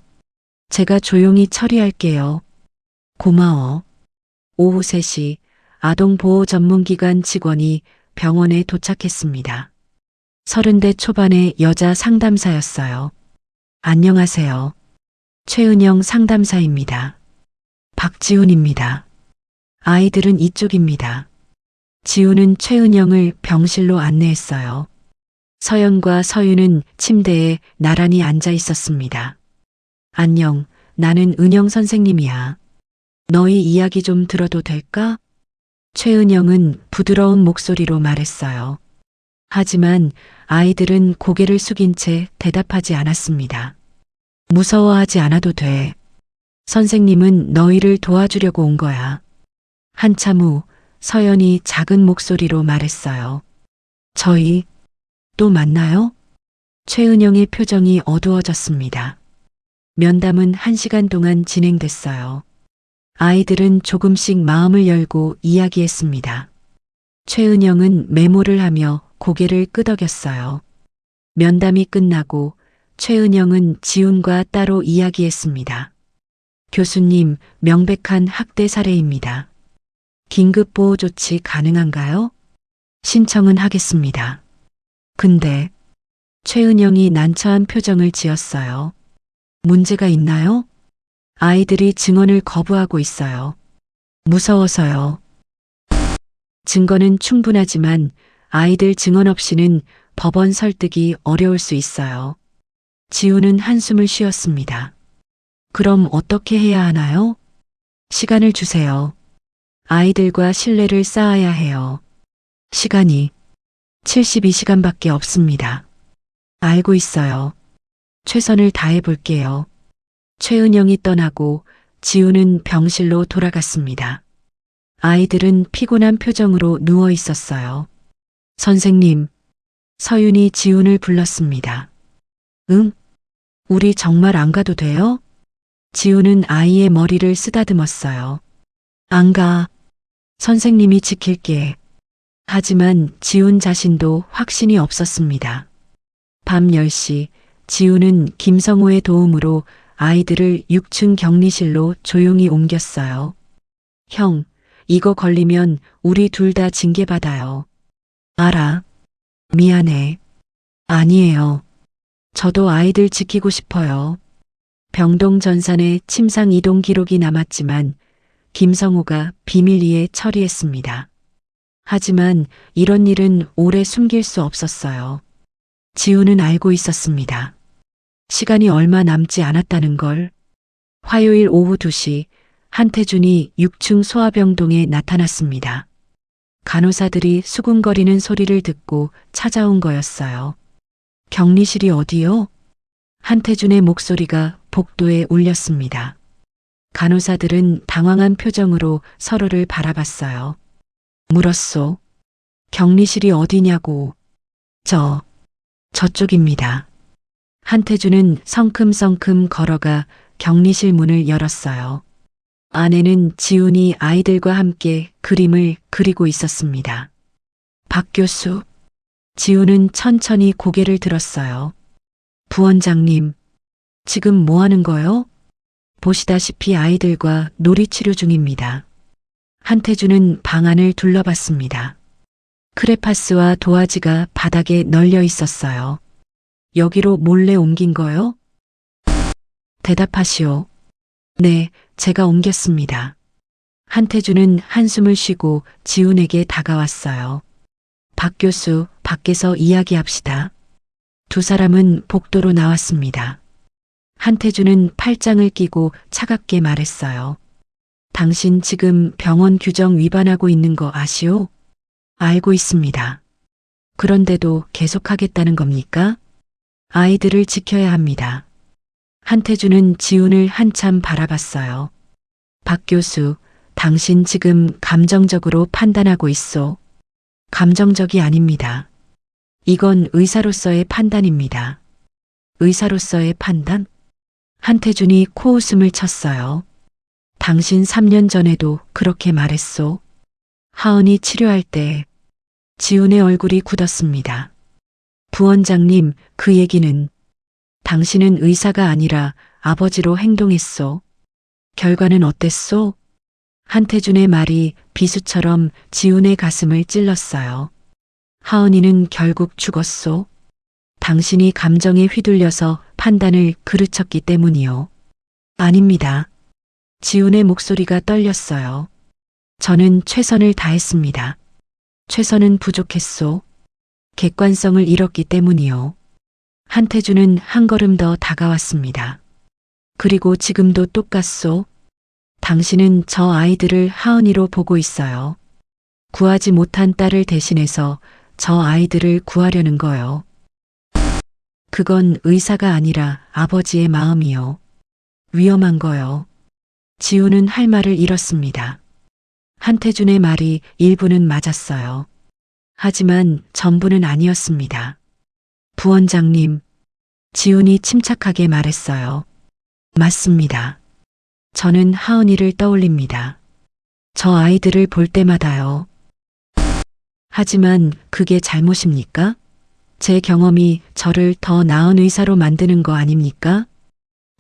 제가 조용히 처리할게요. 고마워. 오후 3시 아동보호전문기관 직원이 병원에 도착했습니다. 30대 초반의 여자 상담사였어요. 안녕하세요. 최은영 상담사입니다. 박지훈입니다. 아이들은 이쪽입니다. 지훈은 최은영을 병실로 안내했어요. 서연과 서윤은 침대에 나란히 앉아 있었습니다. 안녕, 나는 은영 선생님이야. 너희 이야기 좀 들어도 될까? 최은영은 부드러운 목소리로 말했어요. 하지만 아이들은 고개를 숙인 채 대답하지 않았습니다. 무서워하지 않아도 돼. 선생님은 너희를 도와주려고 온 거야. 한참 후 서연이 작은 목소리로 말했어요. 저희 또 만나요? 최은영의 표정이 어두워졌습니다. 면담은 1시간 동안 진행됐어요. 아이들은 조금씩 마음을 열고 이야기했습니다. 최은영은 메모를 하며 고개를 끄덕였어요. 면담이 끝나고 최은영은 지훈과 따로 이야기했습니다. 교수님, 명백한 학대 사례입니다. 긴급 보호 조치 가능한가요? 신청은 하겠습니다. 근데 최은영이 난처한 표정을 지었어요. 문제가 있나요? 아이들이 증언을 거부하고 있어요. 무서워서요. 증거는 충분하지만 아이들 증언 없이는 법원 설득이 어려울 수 있어요. 지훈은 한숨을 쉬었습니다. 그럼 어떻게 해야 하나요? 시간을 주세요. 아이들과 신뢰를 쌓아야 해요. 시간이 72시간밖에 없습니다. 알고 있어요. 최선을 다해 볼게요. 최은영이 떠나고 지우는 병실로 돌아갔습니다. 아이들은 피곤한 표정으로 누워 있었어요. 선생님, 서윤이 지훈을 불렀습니다. 응? 우리 정말 안 가도 돼요? 지훈은 아이의 머리를 쓰다듬었어요. 안 가. 선생님이 지킬게. 하지만 지훈 자신도 확신이 없었습니다. 밤 10시, 지훈은 김성호의 도움으로 아이들을 6층 격리실로 조용히 옮겼어요. 형, 이거 걸리면 우리 둘 다 징계받아요. 알아. 미안해. 아니에요. 저도 아이들 지키고 싶어요. 병동 전산에 침상 이동 기록이 남았지만 김성호가 비밀리에 처리했습니다. 하지만 이런 일은 오래 숨길 수 없었어요. 지우는 알고 있었습니다. 시간이 얼마 남지 않았다는 걸. 화요일 오후 2시 한태준이 6층 소아병동에 나타났습니다. 간호사들이 수군거리는 소리를 듣고 찾아온 거였어요. 격리실이 어디요? 한태준의 목소리가 복도에 울렸습니다. 간호사들은 당황한 표정으로 서로를 바라봤어요. 물었소. 격리실이 어디냐고. 저쪽입니다. 한태준은 성큼성큼 걸어가 격리실 문을 열었어요. 안에는 지훈이 아이들과 함께 그림을 그리고 있었습니다. 박 교수. 지훈은 천천히 고개를 들었어요. 부원장님, 지금 뭐 하는 거요? 보시다시피 아이들과 놀이치료 중입니다. 한태준은 방 안을 둘러봤습니다. 크레파스와 도화지가 바닥에 널려 있었어요. 여기로 몰래 옮긴 거요? 대답하시오. 네, 제가 옮겼습니다. 한태준은 한숨을 쉬고 지훈에게 다가왔어요. 박 교수, 밖에서 이야기합시다. 두 사람은 복도로 나왔습니다. 한태준은 팔짱을 끼고 차갑게 말했어요. 당신 지금 병원 규정 위반하고 있는 거 아시오? 알고 있습니다. 그런데도 계속하겠다는 겁니까? 아이들을 지켜야 합니다. 한태준은 지훈을 한참 바라봤어요. 박 교수, 당신 지금 감정적으로 판단하고 있소. 감정적이 아닙니다. 이건 의사로서의 판단입니다. 의사로서의 판단? 한태준이 코웃음을 쳤어요. 당신 3년 전에도 그렇게 말했소. 하은이 치료할 때 지훈의 얼굴이 굳었습니다. 부원장님, 그 얘기는 당신은 의사가 아니라 아버지로 행동했소. 결과는 어땠소? 한태준의 말이 비수처럼 지훈의 가슴을 찔렀어요. 하은이는 결국 죽었소. 당신이 감정에 휘둘려서 판단을 그르쳤기 때문이요. 아닙니다. 지훈의 목소리가 떨렸어요. 저는 최선을 다했습니다. 최선은 부족했소. 객관성을 잃었기 때문이요. 한태준은 한 걸음 더 다가왔습니다. 그리고 지금도 똑같소. 당신은 저 아이들을 하은이로 보고 있어요. 구하지 못한 딸을 대신해서 저 아이들을 구하려는 거요. 그건 의사가 아니라 아버지의 마음이요. 위험한 거요. 지우는 할 말을 잃었습니다. 한태준의 말이 일부는 맞았어요. 하지만 전부는 아니었습니다. 부원장님, 지훈이 침착하게 말했어요. 맞습니다. 저는 하은이를 떠올립니다. 저 아이들을 볼 때마다요. 하지만 그게 잘못입니까? 제 경험이 저를 더 나은 의사로 만드는 거 아닙니까?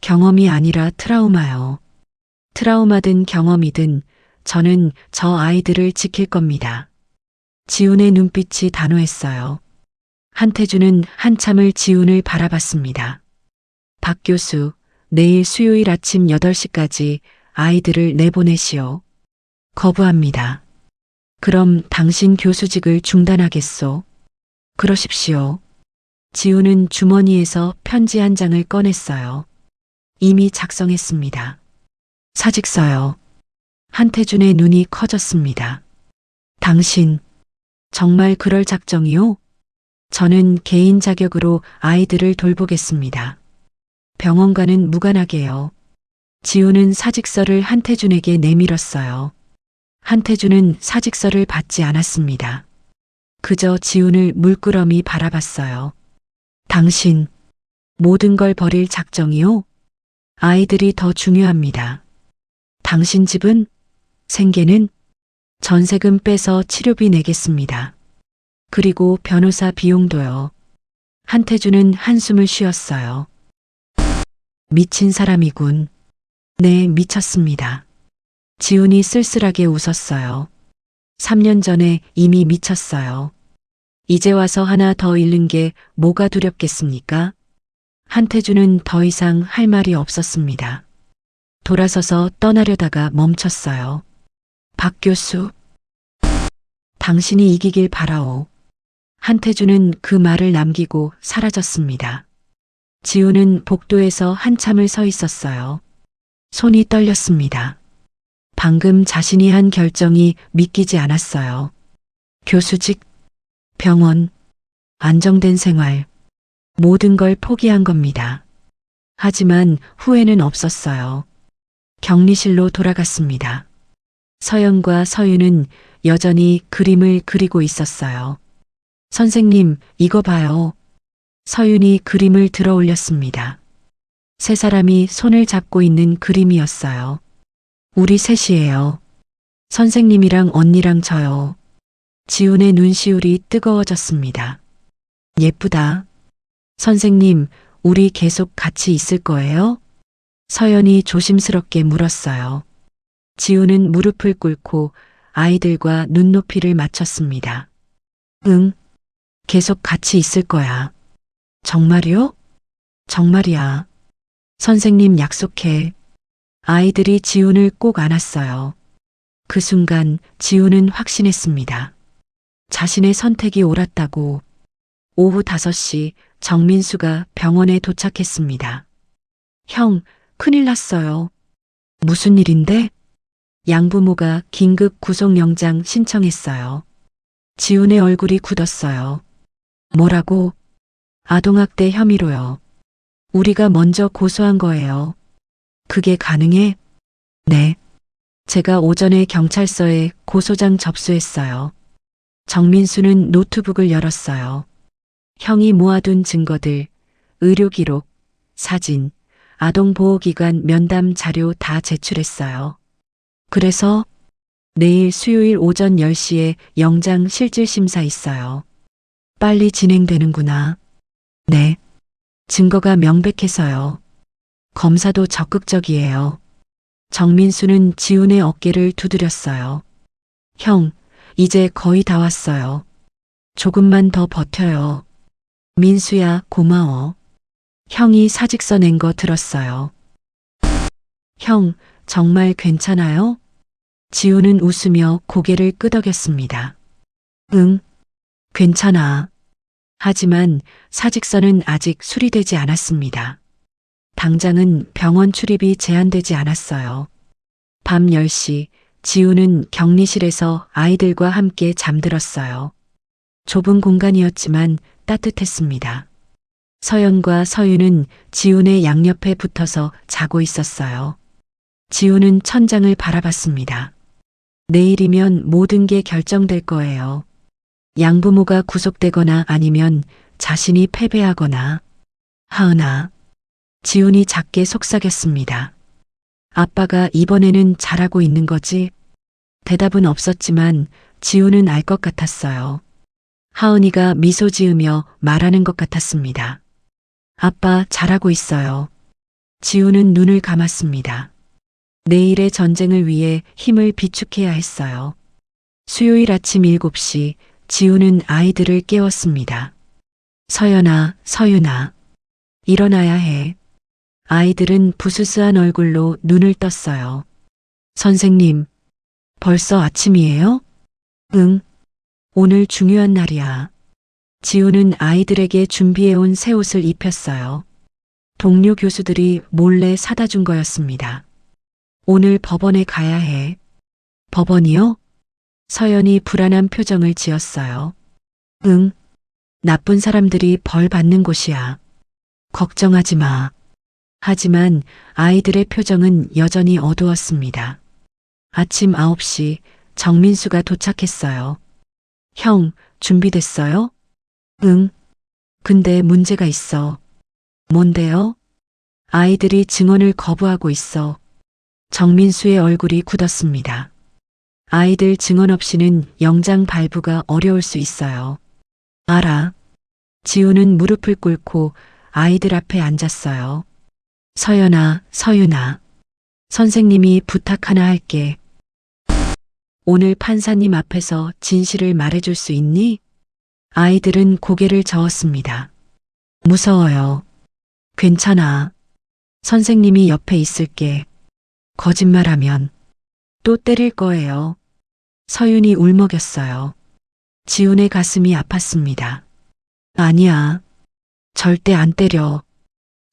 경험이 아니라 트라우마요. 트라우마든 경험이든 저는 저 아이들을 지킬 겁니다. 지훈의 눈빛이 단호했어요. 한태준은 한참을 지훈을 바라봤습니다. 박 교수, 내일 수요일 아침 8시까지 아이들을 내보내시오. 거부합니다. 그럼 당신 교수직을 중단하겠소. 그러십시오. 지훈은 주머니에서 편지 한 장을 꺼냈어요. 이미 작성했습니다. 사직서요. 한태준의 눈이 커졌습니다. 당신, 정말 그럴 작정이요? 저는 개인 자격으로 아이들을 돌보겠습니다. 병원과는 무관하게요. 지우는 사직서를 한태준에게 내밀었어요. 한태준은 사직서를 받지 않았습니다. 그저 지훈을 물끄러미 바라봤어요. 당신, 모든 걸 버릴 작정이요? 아이들이 더 중요합니다. 당신 집은? 생계는? 전세금 빼서 치료비 내겠습니다. 그리고 변호사 비용도요. 한태준은 한숨을 쉬었어요. 미친 사람이군. 네, 미쳤습니다. 지훈이 쓸쓸하게 웃었어요. 3년 전에 이미 미쳤어요. 이제 와서 하나 더 잃는 게 뭐가 두렵겠습니까? 한태준은 더 이상 할 말이 없었습니다. 돌아서서 떠나려다가 멈췄어요. 박 교수, 당신이 이기길 바라오. 한태준은 그 말을 남기고 사라졌습니다. 지우는 복도에서 한참을 서 있었어요. 손이 떨렸습니다. 방금 자신이 한 결정이 믿기지 않았어요. 교수직, 병원, 안정된 생활, 모든 걸 포기한 겁니다. 하지만 후회는 없었어요. 격리실로 돌아갔습니다. 서연과 서윤은 여전히 그림을 그리고 있었어요. 선생님, 이거 봐요. 서윤이 그림을 들어 올렸습니다. 세 사람이 손을 잡고 있는 그림이었어요. 우리 셋이에요. 선생님이랑 언니랑 저요. 지훈의 눈시울이 뜨거워졌습니다. 예쁘다. 선생님, 우리 계속 같이 있을 거예요? 서연이 조심스럽게 물었어요. 지훈은 무릎을 꿇고 아이들과 눈높이를 맞췄습니다. 응, 계속 같이 있을 거야. 정말이요? 정말이야. 선생님 약속해. 아이들이 지훈을 꼭 안았어요. 그 순간 지훈은 확신했습니다. 자신의 선택이 옳았다고. 오후 5시 정민수가 병원에 도착했습니다. 형, 큰일 났어요. 무슨 일인데? 양부모가 긴급 구속영장 신청했어요. 지훈의 얼굴이 굳었어요. 뭐라고? 아동학대 혐의로요. 우리가 먼저 고소한 거예요. 그게 가능해? 네. 제가 오전에 경찰서에 고소장 접수했어요. 정민수는 노트북을 열었어요. 형이 모아둔 증거들, 의료기록, 사진, 아동보호기관 면담 자료 다 제출했어요. 그래서 내일 수요일 오전 10시에 영장 실질심사 있어요. 빨리 진행되는구나. 네. 증거가 명백해서요. 검사도 적극적이에요. 정민수는 지훈의 어깨를 두드렸어요. 형, 이제 거의 다 왔어요. 조금만 더 버텨요. 민수야, 고마워. 형이 사직서 낸 거 들었어요. 형, 정말 괜찮아요? 지훈은 웃으며 고개를 끄덕였습니다. 응, 괜찮아. 하지만 사직서는 아직 수리되지 않았습니다. 당장은 병원 출입이 제한되지 않았어요. 밤 10시 지훈은 격리실에서 아이들과 함께 잠들었어요. 좁은 공간이었지만 따뜻했습니다. 서연과 서윤은 지훈의 양옆에 붙어서 자고 있었어요. 지훈은 천장을 바라봤습니다. 내일이면 모든 게 결정될 거예요. 양부모가 구속되거나 아니면 자신이 패배하거나. 하은아. 지훈이 작게 속삭였습니다. 아빠가 이번에는 잘하고 있는 거지? 대답은 없었지만 지훈은 알 것 같았어요. 하은이가 미소 지으며 말하는 것 같았습니다. 아빠 잘하고 있어요. 지훈은 눈을 감았습니다. 내일의 전쟁을 위해 힘을 비축해야 했어요. 수요일 아침 7시 지훈은 아이들을 깨웠습니다. 서연아, 서윤아, 일어나야 해. 아이들은 부스스한 얼굴로 눈을 떴어요. 선생님, 벌써 아침이에요? 응, 오늘 중요한 날이야. 지훈은 아이들에게 준비해온 새 옷을 입혔어요. 동료 교수들이 몰래 사다 준 거였습니다. 오늘 법원에 가야 해. 법원이요? 서연이 불안한 표정을 지었어요. 응, 나쁜 사람들이 벌 받는 곳이야. 걱정하지 마. 하지만 아이들의 표정은 여전히 어두웠습니다. 아침 9시 정민수가 도착했어요. 형, 준비됐어요? 응. 근데 문제가 있어. 뭔데요? 아이들이 증언을 거부하고 있어. 정민수의 얼굴이 굳었습니다. 아이들 증언 없이는 영장 발부가 어려울 수 있어요. 알아. 지우는 무릎을 꿇고 아이들 앞에 앉았어요. 서연아, 서윤아. 선생님이 부탁 하나 할게. 오늘 판사님 앞에서 진실을 말해줄 수 있니? 아이들은 고개를 저었습니다. 무서워요. 괜찮아. 선생님이 옆에 있을게. 거짓말하면 또 때릴 거예요. 서윤이 울먹였어요. 지훈의 가슴이 아팠습니다. 아니야. 절대 안 때려.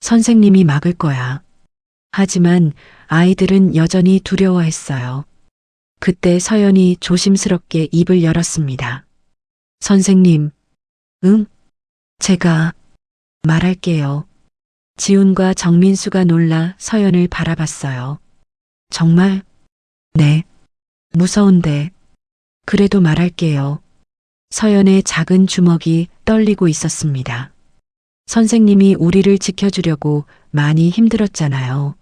선생님이 막을 거야. 하지만 아이들은 여전히 두려워했어요. 그때 서연이 조심스럽게 입을 열었습니다. 선생님, 응? 제가 말할게요. 지훈과 정민수가 놀라 서연을 바라봤어요. 정말? 네. 무서운데. 그래도 말할게요. 서연의 작은 주먹이 떨리고 있었습니다. 선생님이 우리를 지켜주려고 많이 힘들었잖아요.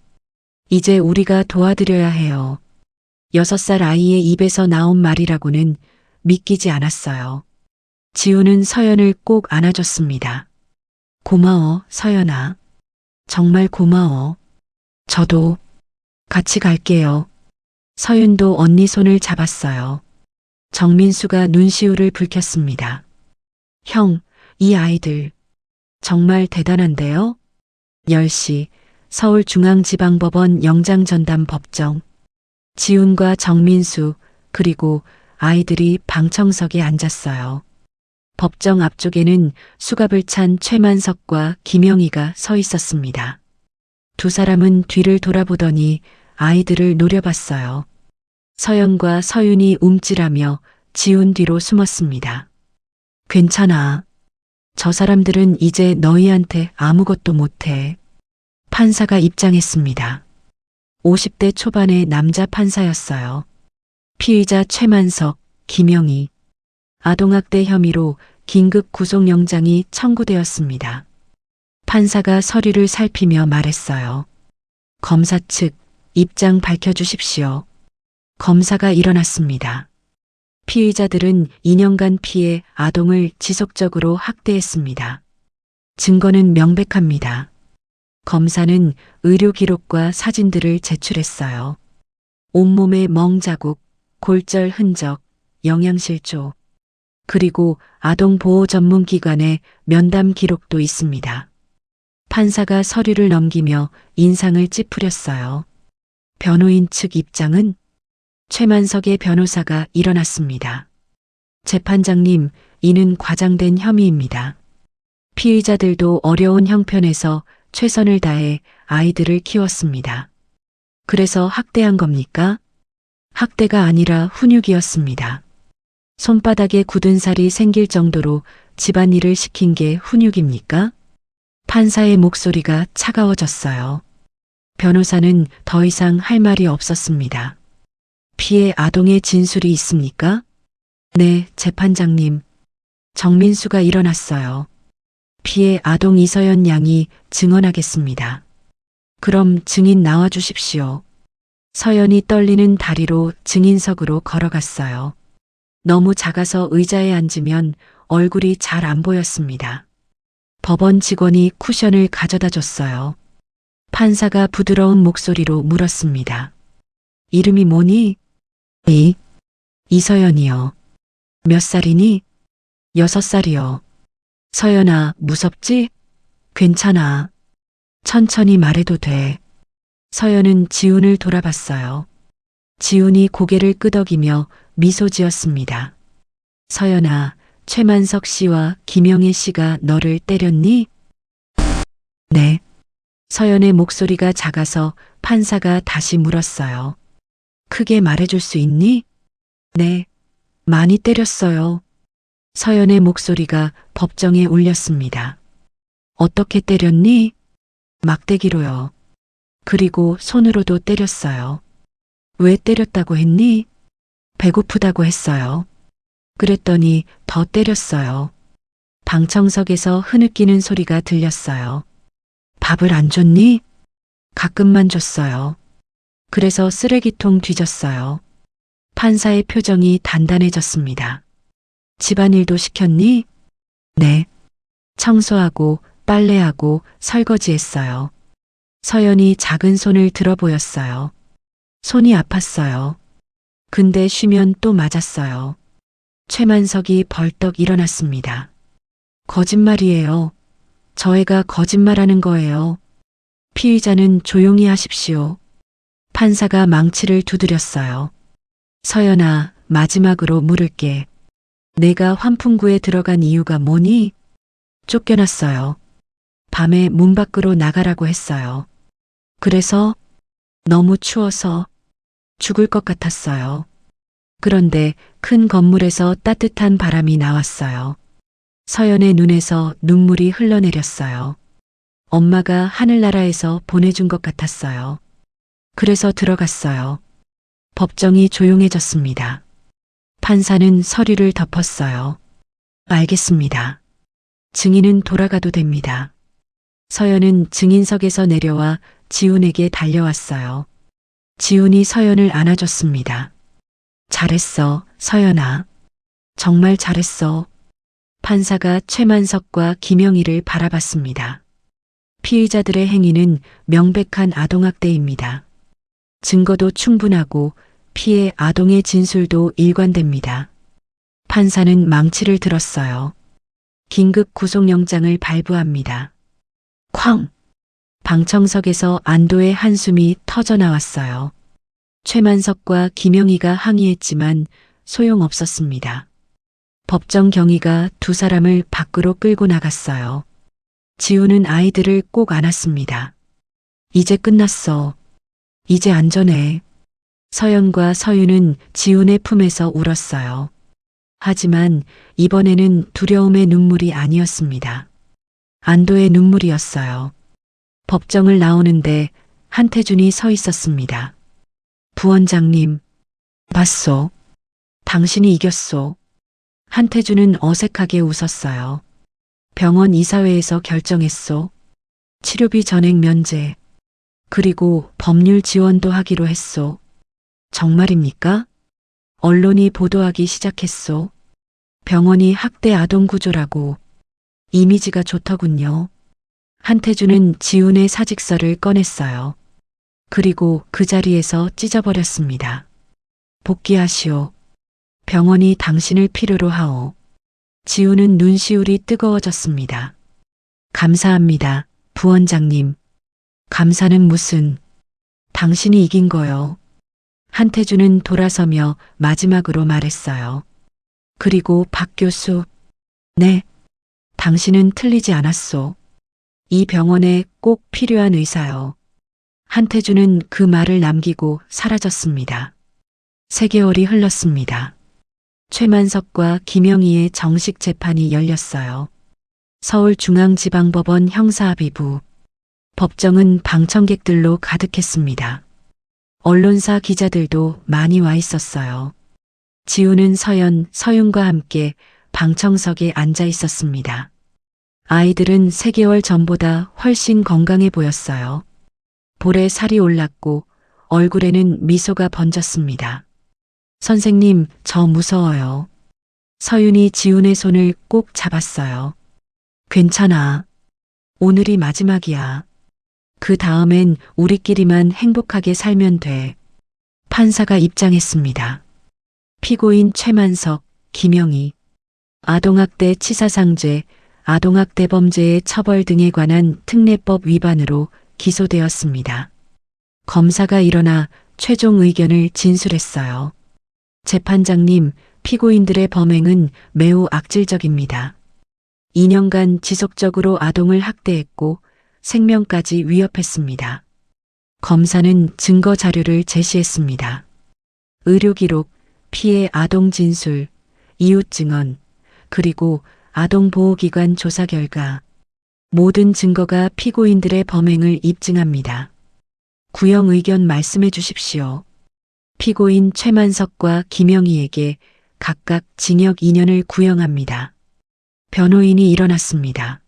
이제 우리가 도와드려야 해요. 6살 아이의 입에서 나온 말이라고는 믿기지 않았어요. 지우는 서연을 꼭 안아줬습니다. 고마워, 서연아. 정말 고마워. 저도 같이 갈게요. 서윤도 언니 손을 잡았어요. 정민수가 눈시울을 붉혔습니다. 형, 이 아이들 정말 대단한데요? 10시 서울중앙지방법원 영장전담 법정. 지훈과 정민수 그리고 아이들이 방청석에 앉았어요. 법정 앞쪽에는 수갑을 찬 최만석과 김영희가 서 있었습니다. 두 사람은 뒤를 돌아보더니 아이들을 노려봤어요. 서연과 서윤이 움찔하며 지훈 뒤로 숨었습니다. 괜찮아. 저 사람들은 이제 너희한테 아무것도 못해. 판사가 입장했습니다. 50대 초반의 남자 판사였어요. 피의자 최만석, 김영희. 아동학대 혐의로 긴급 구속영장이 청구되었습니다. 판사가 서류를 살피며 말했어요. 검사 측 입장 밝혀주십시오. 검사가 일어났습니다. 피의자들은 2년간 피해 아동을 지속적으로 학대했습니다. 증거는 명백합니다. 검사는 의료 기록과 사진들을 제출했어요. 온몸에 멍자국, 골절 흔적, 영양실조, 그리고 아동보호 전문기관의 면담 기록도 있습니다. 판사가 서류를 넘기며 인상을 찌푸렸어요. 변호인 측 입장은? 최만석의 변호사가 일어났습니다. 재판장님, 이는 과장된 혐의입니다. 피의자들도 어려운 형편에서 최선을 다해 아이들을 키웠습니다. 그래서 학대한 겁니까? 학대가 아니라 훈육이었습니다. 손바닥에 굳은 살이 생길 정도로 집안일을 시킨 게 훈육입니까? 판사의 목소리가 차가워졌어요. 변호사는 더 이상 할 말이 없었습니다. 피해 아동의 진술이 있습니까? 네, 재판장님. 정민수가 일어났어요. 피해 아동 이서연 양이 증언하겠습니다. 그럼 증인 나와주십시오. 서연이 떨리는 다리로 증인석으로 걸어갔어요. 너무 작아서 의자에 앉으면 얼굴이 잘 안 보였습니다. 법원 직원이 쿠션을 가져다 줬어요. 판사가 부드러운 목소리로 물었습니다. 이름이 뭐니? 이서연이요. 몇 살이니? 6살이요. 서연아, 무섭지? 괜찮아. 천천히 말해도 돼. 서연은 지훈을 돌아봤어요. 지훈이 고개를 끄덕이며 미소 지었습니다. 서연아, 최만석 씨와 김영애 씨가 너를 때렸니? 네. 서연의 목소리가 작아서 판사가 다시 물었어요. 크게 말해줄 수 있니? 네. 많이 때렸어요. 서연의 목소리가 법정에 울렸습니다. 어떻게 때렸니? 막대기로요. 그리고 손으로도 때렸어요. 왜 때렸다고 했니? 배고프다고 했어요. 그랬더니 더 때렸어요. 방청석에서 흐느끼는 소리가 들렸어요. 밥을 안 줬니? 가끔만 줬어요. 그래서 쓰레기통 뒤졌어요. 판사의 표정이 단단해졌습니다. 집안일도 시켰니? 네. 청소하고 빨래하고 설거지했어요. 서연이 작은 손을 들어 보였어요. 손이 아팠어요. 근데 쉬면 또 맞았어요. 최만석이 벌떡 일어났습니다. 거짓말이에요. 저 애가 거짓말하는 거예요. 피의자는 조용히 하십시오. 판사가 망치를 두드렸어요. 서연아, 마지막으로 물을게. 내가 환풍구에 들어간 이유가 뭐니? 쫓겨났어요. 밤에 문 밖으로 나가라고 했어요. 그래서 너무 추워서 죽을 것 같았어요. 그런데 큰 건물에서 따뜻한 바람이 나왔어요. 서연의 눈에서 눈물이 흘러내렸어요. 엄마가 하늘나라에서 보내준 것 같았어요. 그래서 들어갔어요. 법정이 조용해졌습니다. 판사는 서류를 덮었어요. 알겠습니다. 증인은 돌아가도 됩니다. 서연은 증인석에서 내려와 지훈에게 달려왔어요. 지훈이 서연을 안아줬습니다. 잘했어, 서연아. 정말 잘했어. 판사가 최만석과 김영희를 바라봤습니다. 피의자들의 행위는 명백한 아동학대입니다. 증거도 충분하고 피해 아동의 진술도 일관됩니다. 판사는 망치를 들었어요. 긴급 구속영장을 발부합니다. 쾅! 방청석에서 안도의 한숨이 터져나왔어요. 최만석과 김영희가 항의했지만 소용없었습니다. 법정 경위가 두 사람을 밖으로 끌고 나갔어요. 지우는 아이들을 꼭 안았습니다. 이제 끝났어. 이제 안전해. 서연과 서윤은 지훈의 품에서 울었어요. 하지만 이번에는 두려움의 눈물이 아니었습니다. 안도의 눈물이었어요. 법정을 나오는데 한태준이 서 있었습니다. 부원장님, 봤소. 당신이 이겼소. 한태준은 어색하게 웃었어요. 병원 이사회에서 결정했소. 치료비 전액 면제. 그리고 법률 지원도 하기로 했소. 정말입니까? 언론이 보도하기 시작했소. 병원이 학대 아동 구조라고. 이미지가 좋더군요. 한태준은 지훈의 사직서를 꺼냈어요. 그리고 그 자리에서 찢어버렸습니다. 복귀하시오. 병원이 당신을 필요로 하오. 지훈은 눈시울이 뜨거워졌습니다. 감사합니다, 부원장님. 감사는 무슨. 당신이 이긴 거요. 한태준은 돌아서며 마지막으로 말했어요. 그리고 박 교수. 네. 당신은 틀리지 않았소. 이 병원에 꼭 필요한 의사요. 한태준은 그 말을 남기고 사라졌습니다. 3개월이 흘렀습니다. 최만석과 김영희의 정식 재판이 열렸어요. 서울중앙지방법원 형사합의부. 법정은 방청객들로 가득했습니다. 언론사 기자들도 많이 와 있었어요. 지우는 서연, 서윤과 함께 방청석에 앉아 있었습니다. 아이들은 3개월 전보다 훨씬 건강해 보였어요. 볼에 살이 올랐고 얼굴에는 미소가 번졌습니다. 선생님, 저 무서워요. 서윤이 지훈의 손을 꼭 잡았어요. 괜찮아. 오늘이 마지막이야. 그 다음엔 우리끼리만 행복하게 살면 돼. 판사가 입장했습니다. 피고인 최만석, 김영희. 아동학대 치사상죄, 아동학대 범죄의 처벌 등에 관한 특례법 위반으로 기소되었습니다. 검사가 일어나 최종 의견을 진술했어요. 재판장님, 피고인들의 범행은 매우 악질적입니다. 2년간 지속적으로 아동을 학대했고 생명까지 위협했습니다. 검사는 증거 자료를 제시했습니다. 의료기록, 피해 아동 진술, 이웃 증언, 그리고 아동보호기관 조사 결과 모든 증거가 피고인들의 범행을 입증합니다. 구형 의견 말씀해 주십시오. 피고인 최만석과 김영희에게 각각 징역 2년을 구형합니다. 변호인이 일어났습니다.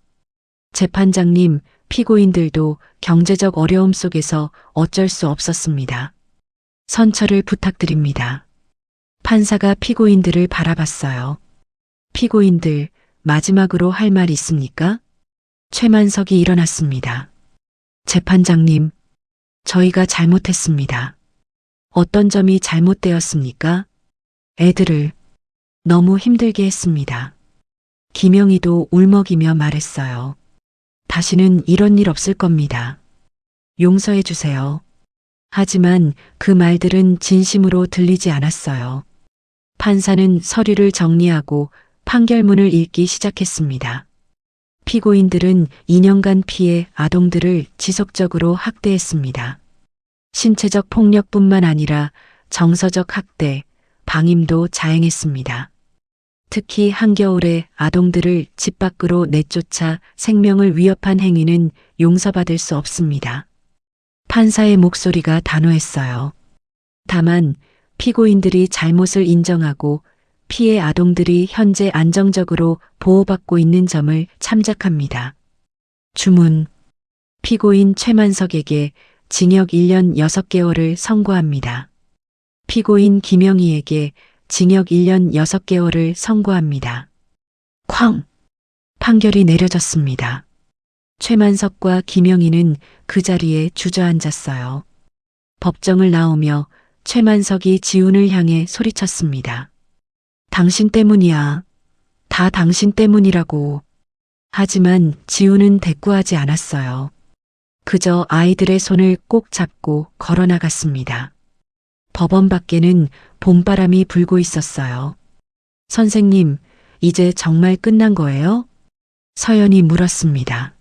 재판장님, 피고인들도 경제적 어려움 속에서 어쩔 수 없었습니다. 선처를 부탁드립니다. 판사가 피고인들을 바라봤어요. 피고인들, 마지막으로 할 말 있습니까? 최만석이 일어났습니다. 재판장님, 저희가 잘못했습니다. 어떤 점이 잘못되었습니까? 애들을 너무 힘들게 했습니다. 김영희도 울먹이며 말했어요. 다시는 이런 일 없을 겁니다. 용서해 주세요. 하지만 그 말들은 진심으로 들리지 않았어요. 판사는 서류를 정리하고 판결문을 읽기 시작했습니다. 피고인들은 2년간 피해 아동들을 지속적으로 학대했습니다. 신체적 폭력뿐만 아니라 정서적 학대, 방임도 자행했습니다. 특히 한겨울에 아동들을 집 밖으로 내쫓아 생명을 위협한 행위는 용서받을 수 없습니다. 판사의 목소리가 단호했어요. 다만 피고인들이 잘못을 인정하고 피해 아동들이 현재 안정적으로 보호받고 있는 점을 참작합니다. 주문. 피고인 최만석에게 징역 1년 6개월을 선고합니다. 피고인 김영희에게 징역 1년 6개월을 선고합니다. 쾅! 판결이 내려졌습니다. 최만석과 김영희는 그 자리에 주저앉았어요. 법정을 나오며 최만석이 지훈을 향해 소리쳤습니다. 당신 때문이야. 다 당신 때문이라고. 하지만 지훈은 대꾸하지 않았어요. 그저 아이들의 손을 꼭 잡고 걸어나갔습니다. 법원 밖에는 봄바람이 불고 있었어요. 선생님, 이제 정말 끝난 거예요? 서연이 물었습니다.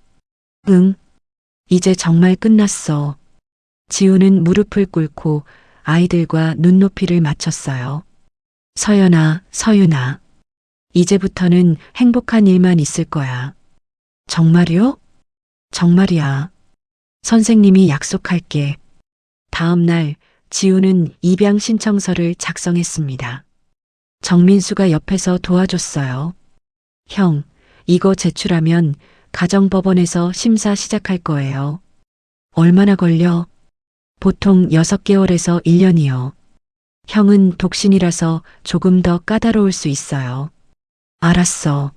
응, 이제 정말 끝났어. 지훈은 무릎을 꿇고 아이들과 눈높이를 맞췄어요. 서연아, 서윤아. 이제부터는 행복한 일만 있을 거야. 정말이요? 정말이야. 선생님이 약속할게. 다음 날 지훈은 입양 신청서를 작성했습니다. 정민수가 옆에서 도와줬어요. 형, 이거 제출하면 가정법원에서 심사 시작할 거예요. 얼마나 걸려? 보통 6개월에서 1년이요. 형은 독신이라서 조금 더 까다로울 수 있어요. 알았어.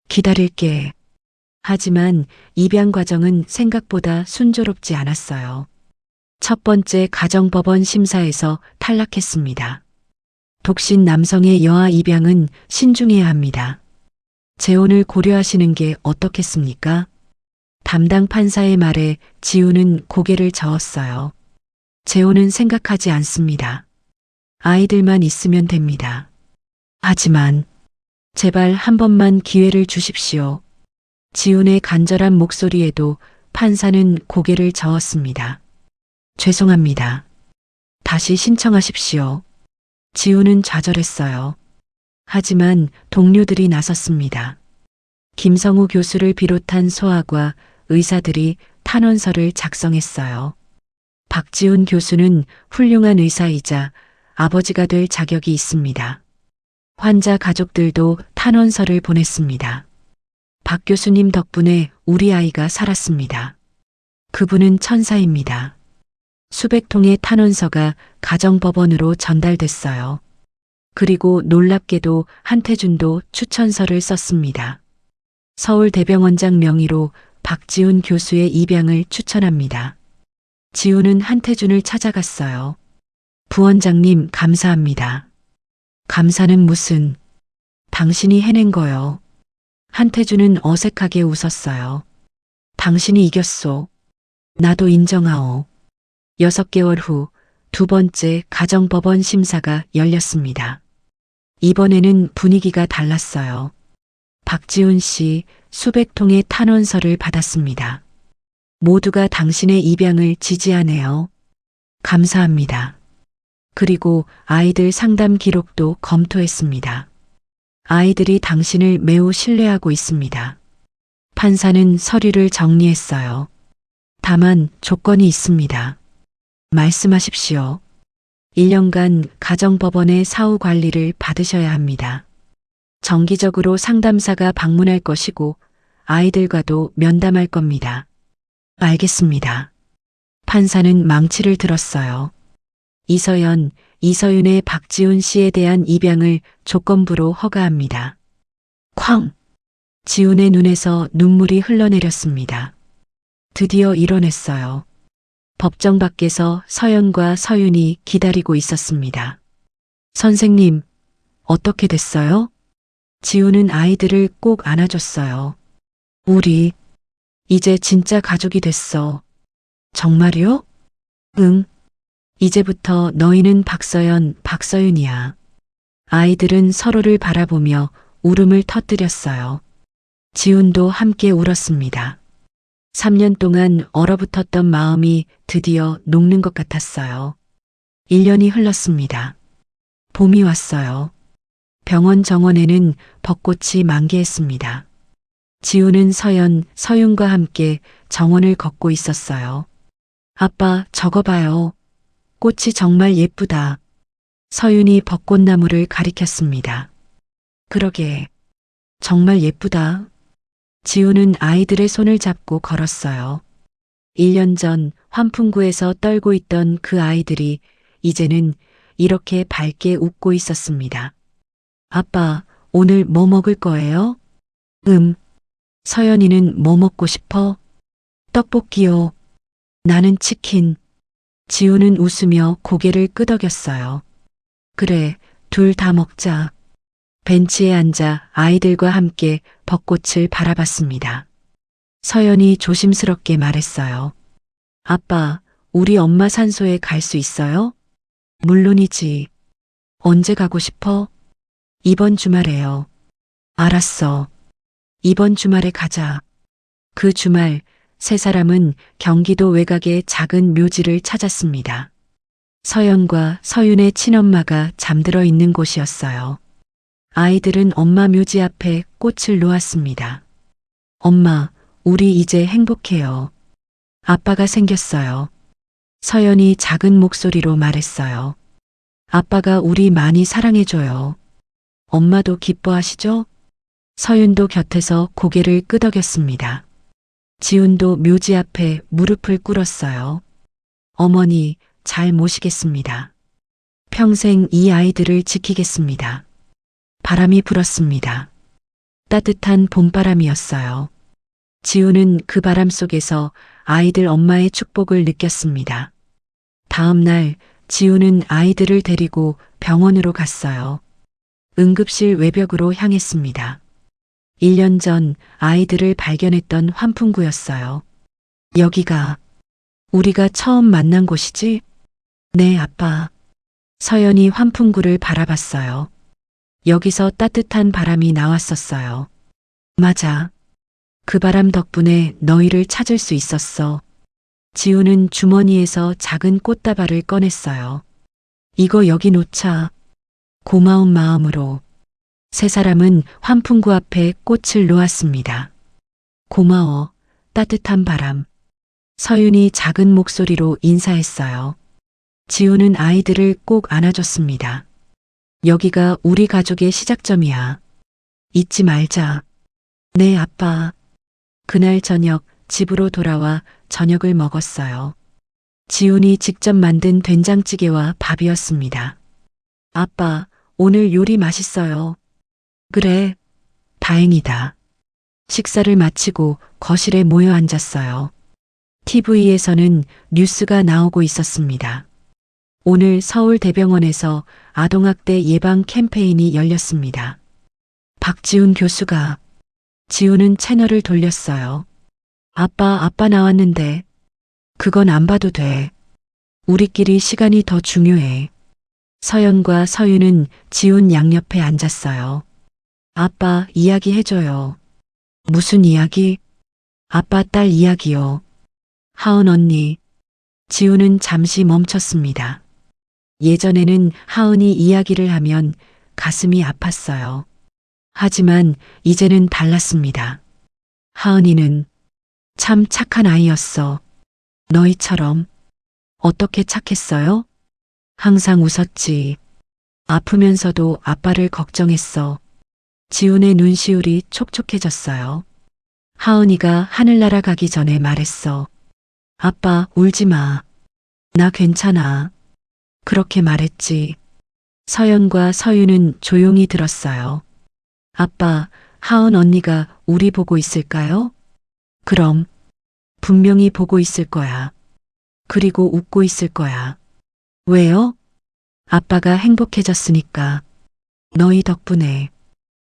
기다릴게. 하지만 입양 과정은 생각보다 순조롭지 않았어요. 첫 번째 가정법원 심사에서 탈락했습니다. 독신 남성의 여아 입양은 신중해야 합니다. 재혼을 고려하시는 게 어떻겠습니까? 담당 판사의 말에 지훈은 고개를 저었어요. 재혼은 생각하지 않습니다. 아이들만 있으면 됩니다. 하지만 제발 한 번만 기회를 주십시오. 지훈의 간절한 목소리에도 판사는 고개를 저었습니다. 죄송합니다. 다시 신청하십시오. 지훈은 좌절했어요. 하지만 동료들이 나섰습니다. 김성우 교수를 비롯한 소아과 의사들이 탄원서를 작성했어요. 박지훈 교수는 훌륭한 의사이자 아버지가 될 자격이 있습니다. 환자 가족들도 탄원서를 보냈습니다. 박 교수님 덕분에 우리 아이가 살았습니다. 그분은 천사입니다. 수백 통의 탄원서가 가정법원으로 전달됐어요. 그리고 놀랍게도 한태준도 추천서를 썼습니다. 서울대병원장 명의로 박지훈 교수의 입양을 추천합니다. 지훈은 한태준을 찾아갔어요. 부원장님 감사합니다. 감사는 무슨, 당신이 해낸 거요. 한태준은 어색하게 웃었어요. 당신이 이겼소. 나도 인정하오. 6개월 후 두 번째 가정법원 심사가 열렸습니다. 이번에는 분위기가 달랐어요. 박지훈 씨 수백 통의 탄원서를 받았습니다. 모두가 당신의 입양을 지지하네요. 감사합니다. 그리고 아이들 상담 기록도 검토했습니다. 아이들이 당신을 매우 신뢰하고 있습니다. 판사는 서류를 정리했어요. 다만 조건이 있습니다. 말씀하십시오. 1년간 가정법원의 사후 관리를 받으셔야 합니다. 정기적으로 상담사가 방문할 것이고 아이들과도 면담할 겁니다. 알겠습니다. 판사는 망치를 들었어요. 이서연, 이서윤의 박지훈 씨에 대한 입양을 조건부로 허가합니다. 쾅! 지훈의 눈에서 눈물이 흘러내렸습니다. 드디어 이뤄냈어요. 법정 밖에서 서연과 서윤이 기다리고 있었습니다. 선생님, 어떻게 됐어요? 지훈은 아이들을 꼭 안아줬어요. 우리, 이제 진짜 가족이 됐어. 정말요? 응. 이제부터 너희는 박서연, 박서윤이야. 아이들은 서로를 바라보며 울음을 터뜨렸어요. 지훈도 함께 울었습니다. 3년 동안 얼어붙었던 마음이 드디어 녹는 것 같았어요. 1년이 흘렀습니다. 봄이 왔어요. 병원 정원에는 벚꽃이 만개했습니다. 지훈은 서연, 서윤과 함께 정원을 걷고 있었어요. 아빠, 저거 봐요. 꽃이 정말 예쁘다. 서윤이 벚꽃나무를 가리켰습니다. 그러게, 정말 예쁘다. 지훈은 아이들의 손을 잡고 걸었어요. 1년 전 환풍구에서 떨고 있던 그 아이들이 이제는 이렇게 밝게 웃고 있었습니다. 아빠, 오늘 뭐 먹을 거예요? 서연이는 뭐 먹고 싶어? 떡볶이요. 나는 치킨. 지훈은 웃으며 고개를 끄덕였어요. 그래, 둘 다 먹자. 벤치에 앉아 아이들과 함께 벚꽃을 바라봤습니다. 서연이 조심스럽게 말했어요. 아빠, 우리 엄마 산소에 갈 수 있어요? 물론이지. 언제 가고 싶어? 이번 주말에요. 알았어. 이번 주말에 가자. 그 주말, 세 사람은 경기도 외곽의 작은 묘지를 찾았습니다. 서연과 서윤의 친엄마가 잠들어 있는 곳이었어요. 아이들은 엄마 묘지 앞에 꽃을 놓았습니다. 엄마, 우리 이제 행복해요. 아빠가 생겼어요. 서연이 작은 목소리로 말했어요. 아빠가 우리 많이 사랑해줘요. 엄마도 기뻐하시죠? 서윤도 곁에서 고개를 끄덕였습니다. 지훈도 묘지 앞에 무릎을 꿇었어요. 어머니, 잘 모시겠습니다. 평생 이 아이들을 지키겠습니다. 바람이 불었습니다. 따뜻한 봄바람이었어요. 지훈은 그 바람 속에서 아이들 엄마의 축복을 느꼈습니다. 다음 날 지훈은 아이들을 데리고 병원으로 갔어요. 응급실 외벽으로 향했습니다. 1년 전 아이들을 발견했던 환풍구였어요. 여기가 우리가 처음 만난 곳이지? 네, 아빠. 서연이 환풍구를 바라봤어요. 여기서 따뜻한 바람이 나왔었어요. 맞아. 그 바람 덕분에 너희를 찾을 수 있었어. 지훈은 주머니에서 작은 꽃다발을 꺼냈어요. 이거 여기 놓자. 고마운 마음으로. 세 사람은 환풍구 앞에 꽃을 놓았습니다. 고마워, 따뜻한 바람. 서윤이 작은 목소리로 인사했어요. 지훈은 아이들을 꼭 안아줬습니다. 여기가 우리 가족의 시작점이야. 잊지 말자. 네, 아빠. 그날 저녁 집으로 돌아와 저녁을 먹었어요. 지훈이 직접 만든 된장찌개와 밥이었습니다. 아빠, 오늘 요리 맛있어요. 그래, 다행이다. 식사를 마치고 거실에 모여 앉았어요. TV에서는 뉴스가 나오고 있었습니다. 오늘 서울대병원에서 아동학대 예방 캠페인이 열렸습니다. 박지훈 교수가. 지훈은 채널을 돌렸어요. 아빠 나왔는데. 그건 안 봐도 돼. 우리끼리 시간이 더 중요해. 서연과 서윤은 지훈 양옆에 앉았어요. 아빠, 이야기 해줘요. 무슨 이야기? 아빠 딸 이야기요. 하은 언니. 지훈은 잠시 멈췄습니다. 예전에는 하은이 이야기를 하면 가슴이 아팠어요. 하지만 이제는 달랐습니다. 하은이는 참 착한 아이였어. 너희처럼. 어떻게 착했어요? 항상 웃었지. 아프면서도 아빠를 걱정했어. 지훈의 눈시울이 촉촉해졌어요. 하은이가 하늘나라 가기 전에 말했어. 아빠, 울지 마. 나 괜찮아. 그렇게 말했지. 서연과 서유는 조용히 들었어요. 아빠, 하은 언니가 우리 보고 있을까요? 그럼. 분명히 보고 있을 거야. 그리고 웃고 있을 거야. 왜요? 아빠가 행복해졌으니까. 너희 덕분에.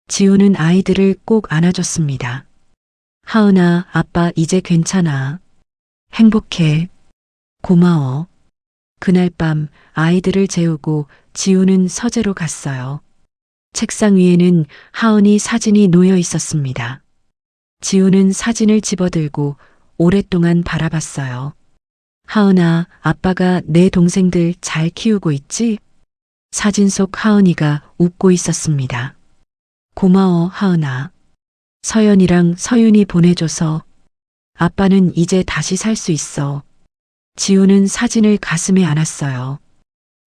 지우는 아이들을 꼭 안아줬습니다. 하은아, 아빠 이제 괜찮아. 행복해. 고마워. 그날 밤 아이들을 재우고 지우는 서재로 갔어요. 책상 위에는 하은이 사진이 놓여 있었습니다. 지우는 사진을 집어들고 오랫동안 바라봤어요. 하은아, 아빠가 내 동생들 잘 키우고 있지? 사진 속 하은이가 웃고 있었습니다. 고마워, 하은아. 서연이랑 서윤이 보내줘서 아빠는 이제 다시 살 수 있어. 지우는 사진을 가슴에 안았어요.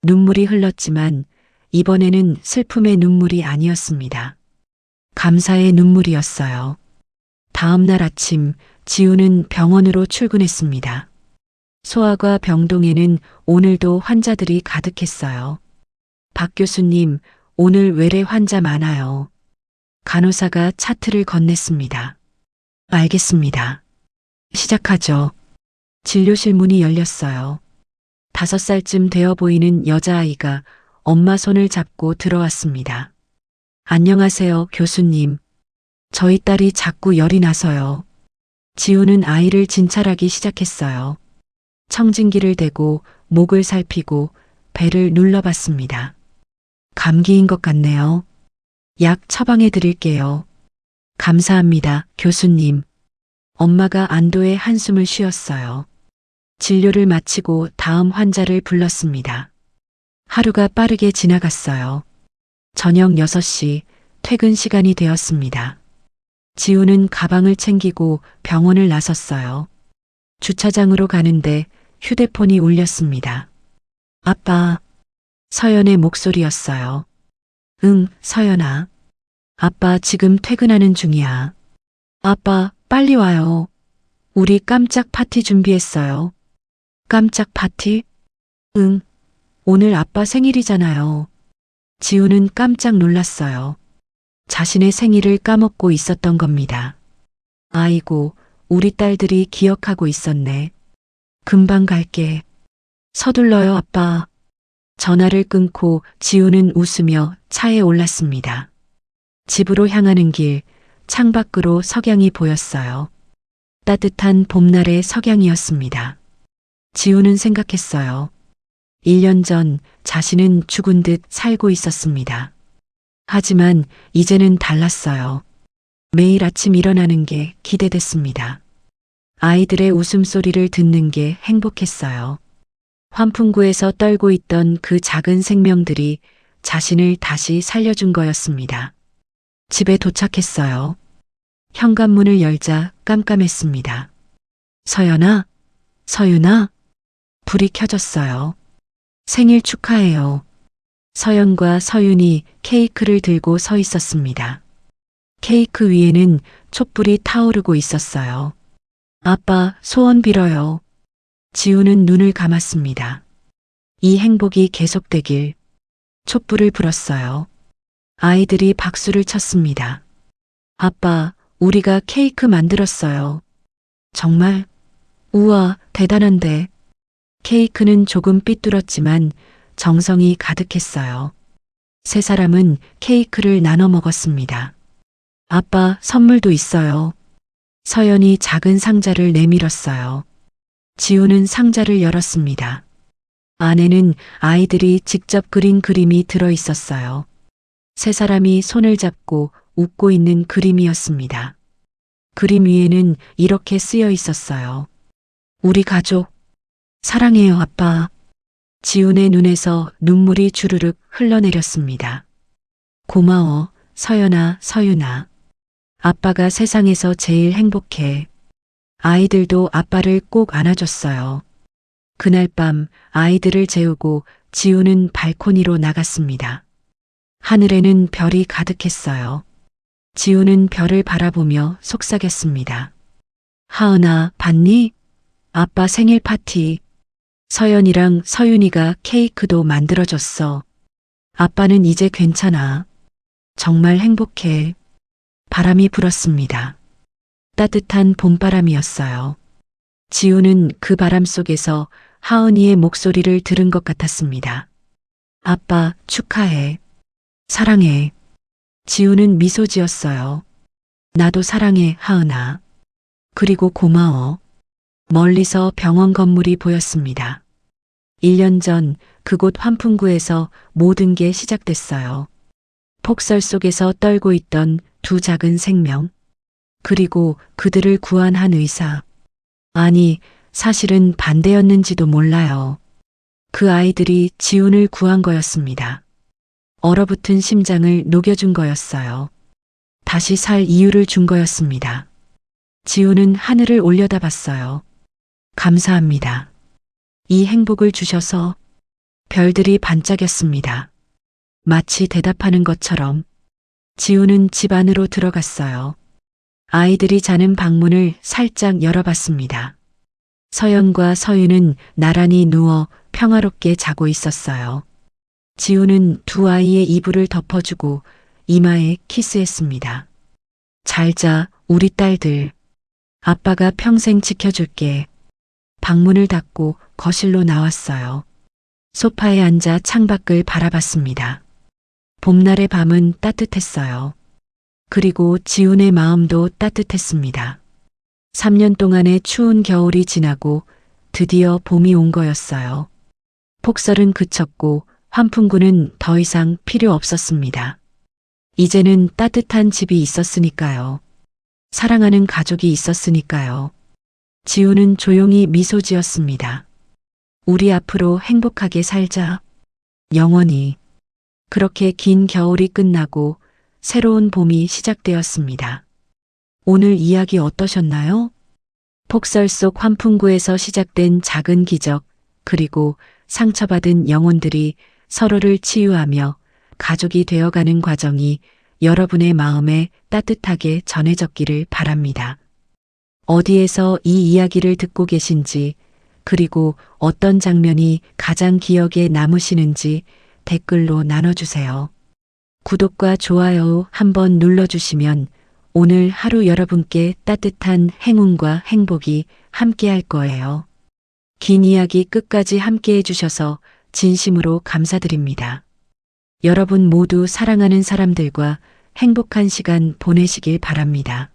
눈물이 흘렀지만 이번에는 슬픔의 눈물이 아니었습니다. 감사의 눈물이었어요. 다음 날 아침 지우는 병원으로 출근했습니다. 소아과 병동에는 오늘도 환자들이 가득했어요. 박 교수님, 오늘 외래 환자 많아요. 간호사가 차트를 건넸습니다. 알겠습니다. 시작하죠. 진료실 문이 열렸어요. 5살쯤 되어 보이는 여자아이가 엄마 손을 잡고 들어왔습니다. 안녕하세요, 교수님. 저희 딸이 자꾸 열이 나서요. 지우는 아이를 진찰하기 시작했어요. 청진기를 대고 목을 살피고 배를 눌러봤습니다. 감기인 것 같네요. 약 처방해 드릴게요. 감사합니다, 교수님. 엄마가 안도의 한숨을 쉬었어요. 진료를 마치고 다음 환자를 불렀습니다. 하루가 빠르게 지나갔어요. 저녁 6시 퇴근 시간이 되었습니다. 지우는 가방을 챙기고 병원을 나섰어요. 주차장으로 가는데 휴대폰이 울렸습니다. 아빠. 서연의 목소리였어요. 응, 서연아. 아빠 지금 퇴근하는 중이야. 아빠, 빨리 와요. 우리 깜짝 파티 준비했어요. 깜짝 파티? 응. 오늘 아빠 생일이잖아요. 지우는 깜짝 놀랐어요. 자신의 생일을 까먹고 있었던 겁니다. 아이고, 우리 딸들이 기억하고 있었네. 금방 갈게. 서둘러요, 아빠. 전화를 끊고 지우는 웃으며 차에 올랐습니다. 집으로 향하는 길, 창밖으로 석양이 보였어요. 따뜻한 봄날의 석양이었습니다. 지우는 생각했어요. 1년 전 자신은 죽은 듯 살고 있었습니다. 하지만 이제는 달랐어요. 매일 아침 일어나는 게 기대됐습니다. 아이들의 웃음소리를 듣는 게 행복했어요. 환풍구에서 떨고 있던 그 작은 생명들이 자신을 다시 살려준 거였습니다. 집에 도착했어요. 현관문을 열자 깜깜했습니다. 서연아? 서윤아? 불이 켜졌어요. 생일 축하해요. 서연과 서윤이 케이크를 들고 서 있었습니다. 케이크 위에는 촛불이 타오르고 있었어요. 아빠, 소원 빌어요. 지우는 눈을 감았습니다. 이 행복이 계속되길. 촛불을 불었어요. 아이들이 박수를 쳤습니다. 아빠, 우리가 케이크 만들었어요. 정말? 우와, 대단한데. 케이크는 조금 삐뚤었지만 정성이 가득했어요. 세 사람은 케이크를 나눠 먹었습니다. 아빠, 선물도 있어요. 서연이 작은 상자를 내밀었어요. 지우는 상자를 열었습니다. 안에는 아이들이 직접 그린 그림이 들어 있었어요. 세 사람이 손을 잡고 웃고 있는 그림이었습니다. 그림 위에는 이렇게 쓰여 있었어요. 우리 가족. 사랑해요, 아빠. 지훈의 눈에서 눈물이 주르륵 흘러내렸습니다. 고마워, 서연아, 서윤아. 아빠가 세상에서 제일 행복해. 아이들도 아빠를 꼭 안아줬어요. 그날 밤 아이들을 재우고 지우는 발코니로 나갔습니다. 하늘에는 별이 가득했어요. 지우는 별을 바라보며 속삭였습니다. 하은아, 봤니? 아빠 생일 파티. 서연이랑 서윤이가 케이크도 만들어줬어. 아빠는 이제 괜찮아. 정말 행복해. 바람이 불었습니다. 따뜻한 봄바람이었어요. 지우는 그 바람 속에서 하은이의 목소리를 들은 것 같았습니다. 아빠, 축하해. 사랑해. 지우는 미소 지었어요. 나도 사랑해, 하은아. 그리고 고마워. 멀리서 병원 건물이 보였습니다. 1년 전 그곳 환풍구에서 모든 게 시작됐어요. 폭설 속에서 떨고 있던 두 작은 생명. 그리고 그들을 구한 한 의사. 아니, 사실은 반대였는지도 몰라요. 그 아이들이 지훈을 구한 거였습니다. 얼어붙은 심장을 녹여준 거였어요. 다시 살 이유를 준 거였습니다. 지훈은 하늘을 올려다봤어요. 감사합니다. 이 행복을 주셔서. 별들이 반짝였습니다. 마치 대답하는 것처럼. 지훈은 집 안으로 들어갔어요. 아이들이 자는 방문을 살짝 열어봤습니다. 서연과 서윤은 나란히 누워 평화롭게 자고 있었어요. 지훈은 두 아이의 이불을 덮어주고 이마에 키스했습니다. 잘 자, 우리 딸들. 아빠가 평생 지켜줄게. 방문을 닫고 거실로 나왔어요. 소파에 앉아 창밖을 바라봤습니다. 봄날의 밤은 따뜻했어요. 그리고 지훈의 마음도 따뜻했습니다. 3년 동안의 추운 겨울이 지나고 드디어 봄이 온 거였어요. 폭설은 그쳤고 환풍구는 더 이상 필요 없었습니다. 이제는 따뜻한 집이 있었으니까요. 사랑하는 가족이 있었으니까요. 지훈은 조용히 미소 지었습니다. 우리 앞으로 행복하게 살자. 영원히. 그렇게 긴 겨울이 끝나고 새로운 봄이 시작되었습니다. 오늘 이야기 어떠셨나요? 폭설 속 환풍구에서 시작된 작은 기적, 그리고 상처받은 영혼들이 서로를 치유하며 가족이 되어가는 과정이 여러분의 마음에 따뜻하게 전해졌기를 바랍니다. 어디에서 이 이야기를 듣고 계신지, 그리고 어떤 장면이 가장 기억에 남으시는지 댓글로 나눠주세요. 구독과 좋아요 한번 눌러주시면 오늘 하루 여러분께 따뜻한 행운과 행복이 함께할 거예요. 긴 이야기 끝까지 함께해 주셔서 진심으로 감사드립니다. 여러분 모두 사랑하는 사람들과 행복한 시간 보내시길 바랍니다.